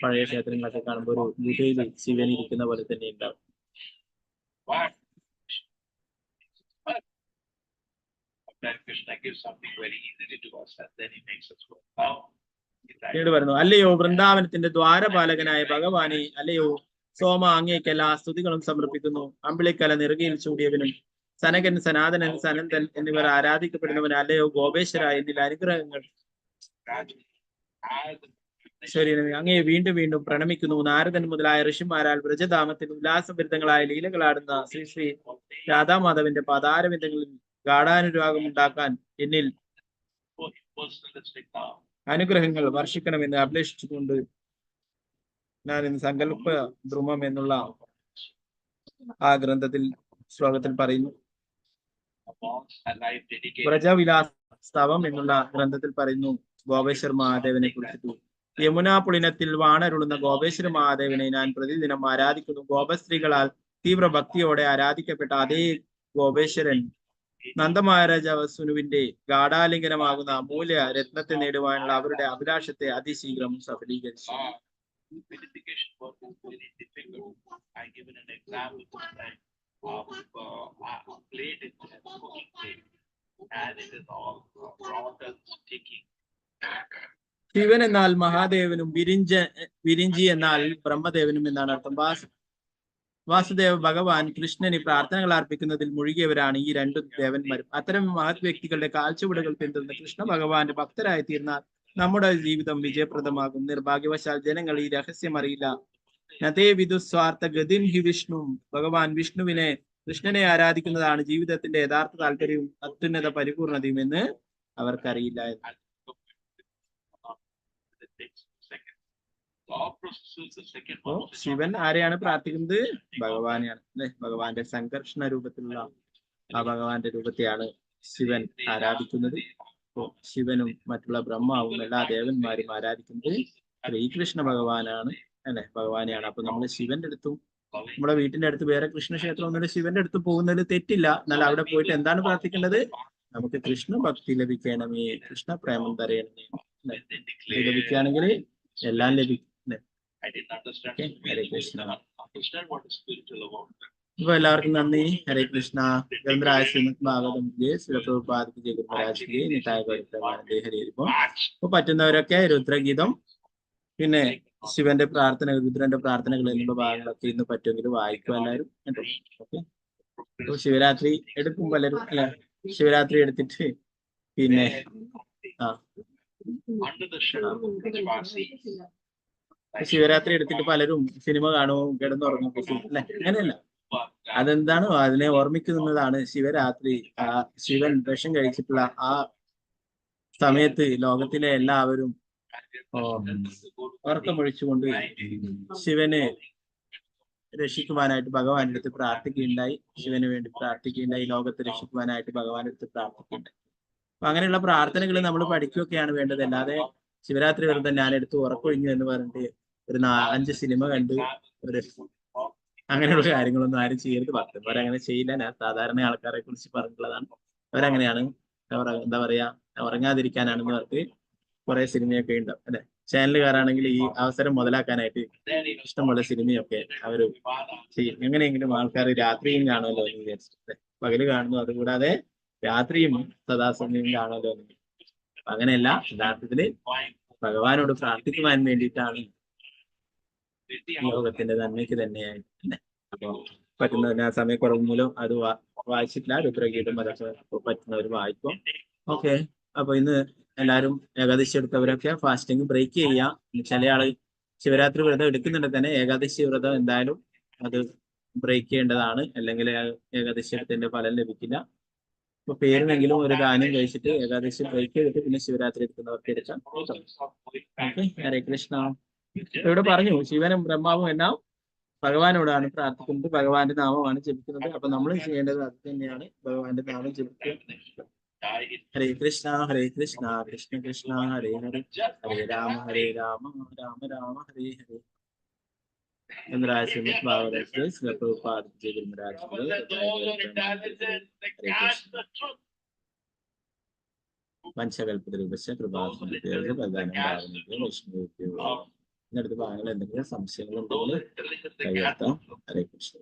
പഴയ ക്ഷേത്രങ്ങളൊക്കെ കാണുമ്പോൾ ഒരു ഗുഹയിൽ ശിവൻ ഇരിക്കുന്ന പോലെ തന്നെ ഉണ്ടാവും. പിന്നീട് പറയുന്നു, അല്ലയോ വൃന്ദാവനത്തിന്റെ ദ്വാരപാലകനായ ഭഗവാനെ, അല്ലയോ സോമ, അങ്ങേക്കെല്ലാ സ്തുതികളും സമർപ്പിക്കുന്നു. അമ്പിളിക്കല നെറുകയിൽ ചൂടിയവനും സനകൻ, സനാതനൻ, സനന്ദൻ എന്നിവർ ആരാധിക്കപ്പെടുന്നവൻ, അല്ലയോ ഗോപേശ്വര, എന്നിൽ അനുഗ്രഹങ്ങൾ ശരി അങ്ങയെ വീണ്ടും വീണ്ടും പ്രണമിക്കുന്നു. നാരദൻ മുതലായ ഋഷിമാരാൽ വ്രജധാമത്തിൽ ഉല്ലാസഭരിതങ്ങളായ ലീലകളാടുന്ന ശ്രീ ശ്രീ രാധാമാധവന്റെ പദാരവിന്ദങ്ങളിൽ ഗാഠാനുരാഗം ഉണ്ടാക്കാൻ എന്നിൽ അനുഗ്രഹങ്ങൾ വർഷിക്കണമെന്ന് അപേക്ഷിച്ചുകൊണ്ട് ഞാൻ ഇന്ന് സങ്കല്പ ധ്രുമം എന്നുള്ള ആ ഗ്രന്ഥത്തിൽ ശ്ലോകത്തിൽ പറയുന്നു. വ്രജവിലാസവം എന്നുള്ള ഗ്രന്ഥത്തിൽ പറയുന്നു ഗോപേശ്വര മഹാദേവനെ കുറിച്ചിട്ട്. യമുനാ പുളിനത്തിൽ വാണരുളുന്ന ഗോപേശ്വര മഹാദേവനെ ഞാൻ പ്രതിദിനം ആരാധിക്കുന്നു. ഗോപസ്ത്രീകളാൽ തീവ്ര ഭക്തിയോടെ ആരാധിക്കപ്പെട്ട അതേ ഗോപേശ്വരൻ നന്ദമഹാരാജാവസുനുവിന്റെ ഗാഠാലിംഗനമാകുന്ന അമൂല്യ രത്നത്തെ നേടുവാനുള്ള അവരുടെ അഭിലാഷത്തെ അതിശീഘ്രം സഫലീകരിച്ചു. ശിവൻ എന്നാൽ മഹാദേവനും വിരിഞ്ചി എന്നാൽ ബ്രഹ്മദേവനും എന്നാണ് അർത്ഥം. വാസുദേവ ഭഗവാൻ കൃഷ്ണന് പ്രാർത്ഥനകൾ അർപ്പിക്കുന്നതിൽ മുഴുകിയവരാണ് ഈ രണ്ടു ദേവന്മാരും. അത്തരം മഹത് വ്യക്തികളുടെ കാൽച്ചുവടുകൾ പിന്തുടർന്ന് കൃഷ്ണ ഭഗവാന്റെ ഭക്തരായി തീർന്നാൽ നമ്മുടെ ജീവിതം വിജയപ്രദമാകും. നിർഭാഗ്യവശാൽ ജനങ്ങൾ ഈ രഹസ്യം അറിയില്ല. നതേ വിദുസ്വാർത്ഥ ഗതിം ഹി വിഷ്ണു. ഭഗവാൻ വിഷ്ണുവിനെ, കൃഷ്ണനെ ആരാധിക്കുന്നതാണ് ജീവിതത്തിന്റെ യഥാർത്ഥ താല്പര്യവും അത്യുന്നത പരിപൂർണതയും എന്ന് അവർക്കറിയില്ല. ശിവൻ ആരെയാണ് പ്രാർത്ഥിക്കുന്നത്? ഭഗവാനെയാണ് അല്ലെ. ഭഗവാന്റെ സംഘർഷണ രൂപത്തിലുള്ള ആ ഭഗവാന്റെ രൂപത്തെയാണ് ശിവൻ ആരാധിക്കുന്നത്. ശിവനും മറ്റുള്ള ബ്രഹ്മാവും എല്ലാ ദേവന്മാരും ആരാധിക്കുന്നത് ശ്രീകൃഷ്ണ ഭഗവാനാണ് അല്ലെ, ഭഗവാനെയാണ്. അപ്പൊ നമ്മൾ ശിവന്റെ അടുത്തും നമ്മുടെ വീട്ടിന്റെ അടുത്ത് വേറെ കൃഷ്ണക്ഷേത്രം ഒന്നുമില്ല, ശിവന്റെ അടുത്ത് പോകുന്നതിൽ തെറ്റില്ല. എന്നാൽ അവിടെ പോയിട്ട് എന്താണ് പ്രാർത്ഥിക്കേണ്ടത്? നമുക്ക് കൃഷ്ണ ഭക്തി ലഭിക്കണമേ, കൃഷ്ണ പ്രേമം തരയണമേ. ലഭിക്കുകയാണെങ്കിൽ എല്ലാം ലഭിക്കും. ഹരേ കൃഷ്ണ. അപ്പൊ എല്ലാവർക്കും നന്ദി. ഹരേ കൃഷ്ണ. ഗ്രന്ഥരായ ശ്രീമദ് ഭാഗവതം ശിലപ്രഭുപാദ ഗുരുമരാജ് നിതായ ഗൗരവമാനന്ദേ ഹരി. ഇപ്പൊ പറ്റുന്നവരൊക്കെ രുദ്രഗീതം, പിന്നെ ശിവന്റെ പ്രാർത്ഥന, രുദ്രന്റെ പ്രാർത്ഥനകൾ എന്നുള്ള ഭാഗങ്ങളൊക്കെ ഇന്ന് പറ്റുമെങ്കിൽ വായിക്കും എല്ലാവരും കേട്ടോ. ഓക്കെ. ശിവരാത്രി എടുക്കും പലരും അല്ലെ. ശിവരാത്രി എടുത്തിട്ട് പിന്നെ ശിവരാത്രി എടുത്തിട്ട് പലരും സിനിമ കാണുമോ, കിടന്നുറങ്ങും അല്ലെ. അങ്ങനെയല്ല, അതെന്താണോ അതിനെ ഓർമ്മിക്കുന്നതാണ് ശിവരാത്രി. ശിവൻ വിഷം കഴിച്ചിട്ടുള്ള ആ സമയത്ത് ലോകത്തിലെ എല്ലാവരും ഉറക്കമൊഴിച്ചുകൊണ്ട് ശിവനെ രക്ഷിക്കുവാനായിട്ട് ഭഗവാന്റെ അടുത്ത് പ്രാർത്ഥിക്കുകയുണ്ടായി. ശിവന് വേണ്ടി പ്രാർത്ഥിക്കുകയുണ്ടായി. ലോകത്തെ രക്ഷിക്കുവാനായിട്ട് ഭഗവാന്റെ അടുത്ത് പ്രാർത്ഥിക്കുകയുണ്ടായി. അപ്പൊ അങ്ങനെയുള്ള പ്രാർത്ഥനകൾ നമ്മൾ പഠിക്കുകയൊക്കെയാണ് വേണ്ടത്. അല്ലാതെ ശിവരാത്രി വെറുതെ ഞാൻ എടുത്ത് ഉറക്കൊഴിഞ്ഞു എന്ന് പറഞ്ഞിട്ട് ഒരു 4-5 സിനിമ കണ്ട് ഒരു അങ്ങനെയുള്ള കാര്യങ്ങളൊന്നും ആരും ചെയ്യരുത്. അവരങ്ങനെ ചെയ്യില്ല. ഞാൻ സാധാരണ ആൾക്കാരെ കുറിച്ച് പറഞ്ഞിട്ടുള്ളതാണ്. അവരങ്ങനെയാണ്. എന്താ പറയാ, ഉറങ്ങാതിരിക്കാനാണെന്ന് പറഞ്ഞിട്ട് കുറെ സിനിമയൊക്കെ ഉണ്ടാവും അല്ലെ. ചാനലുകാരാണെങ്കിൽ ഈ അവസരം മുതലാക്കാനായിട്ട് ഇഷ്ടംപോലെ സിനിമയൊക്കെ അവര് ചെയ്യും. എങ്ങനെയെങ്കിലും ആൾക്കാർ രാത്രിയും കാണുമല്ലോ എന്ന് വിചാരിച്ചിട്ട് പകല് കാണുന്നു. അതുകൂടാതെ രാത്രിയും സദാസമയം കാണുമല്ലോ എന്ന്. അങ്ങനെയല്ല, യഥാർത്ഥത്തില് ഭഗവാനോട് പ്രാർത്ഥിക്കുവാൻ വേണ്ടിയിട്ടാണ് ലോകത്തിന്റെ നന്മയ്ക്ക് തന്നെയായിട്ട് തന്നെ. അപ്പൊ പറ്റുന്നതിന് ആ സമയക്കുറവ് മൂലം അത് വായിച്ചിട്ടില്ല. രുദ്രഗീതം അതൊക്കെ പറ്റുന്നവർ വായിക്കും. ഓക്കെ. അപ്പൊ ഇന്ന് എല്ലാവരും ഏകാദശി എടുത്തവരൊക്കെ ഫാസ്റ്റിംഗ് ബ്രേക്ക് ചെയ്യാം. ചില ആള് ശിവരാത്രി വ്രതം എടുക്കുന്നുണ്ടെങ്കിൽ തന്നെ ഏകാദശി വ്രതം എന്തായാലും അത് ബ്രേക്ക് ചെയ്യേണ്ടതാണ്. അല്ലെങ്കിൽ ഏകാദശി എടുത്തതിന്റെ ഫലം ലഭിക്കില്ല. ഇപ്പൊ പേരിനെങ്കിലും ഒരു ധാന്യം കഴിച്ചിട്ട് ഏകാദശി ബ്രേക്ക് ചെയ്തിട്ട് പിന്നെ ശിവരാത്രി എടുക്കുന്നവർക്ക് എടുക്കാം. ഓക്കെ. ഹരേ കൃഷ്ണ. ഇവിടെ പറഞ്ഞു ശിവനും ബ്രഹ്മാവും എല്ലാം ഭഗവാനോടാണ് പ്രാർത്ഥിക്കുന്നത്, ഭഗവാന്റെ നാമമാണ് ജപിക്കുന്നത്. അപ്പൊ നമ്മൾ ചെയ്യേണ്ടത് അത് തന്നെയാണ്, ഭഗവാന്റെ നാമം ജപിക്കുക. ഹരേ കൃഷ്ണ ഹരേ കൃഷ്ണ കൃഷ്ണ കൃഷ്ണ ഹരേ ഹരേ ഹരേ രാമ രാമ രാമ ഹരേ ഹരേ. ശ്രീമദ് ഭാഗവതത്തിൽ ശ്രീ പ്രഭുപാദ പഞ്ചകൽപതരൂപശ്ച കൃപാസനത്തെ പ്രധാനം ഭാവനത്തെ വൈഷ്ണവത്തെയോ. ഇതിനടുത്ത് ഭാഗങ്ങൾ എന്തെങ്കിലും സംശയങ്ങളുണ്ടെങ്കിൽ കൈയെത്താം. ഹരേ കൃഷ്ണ.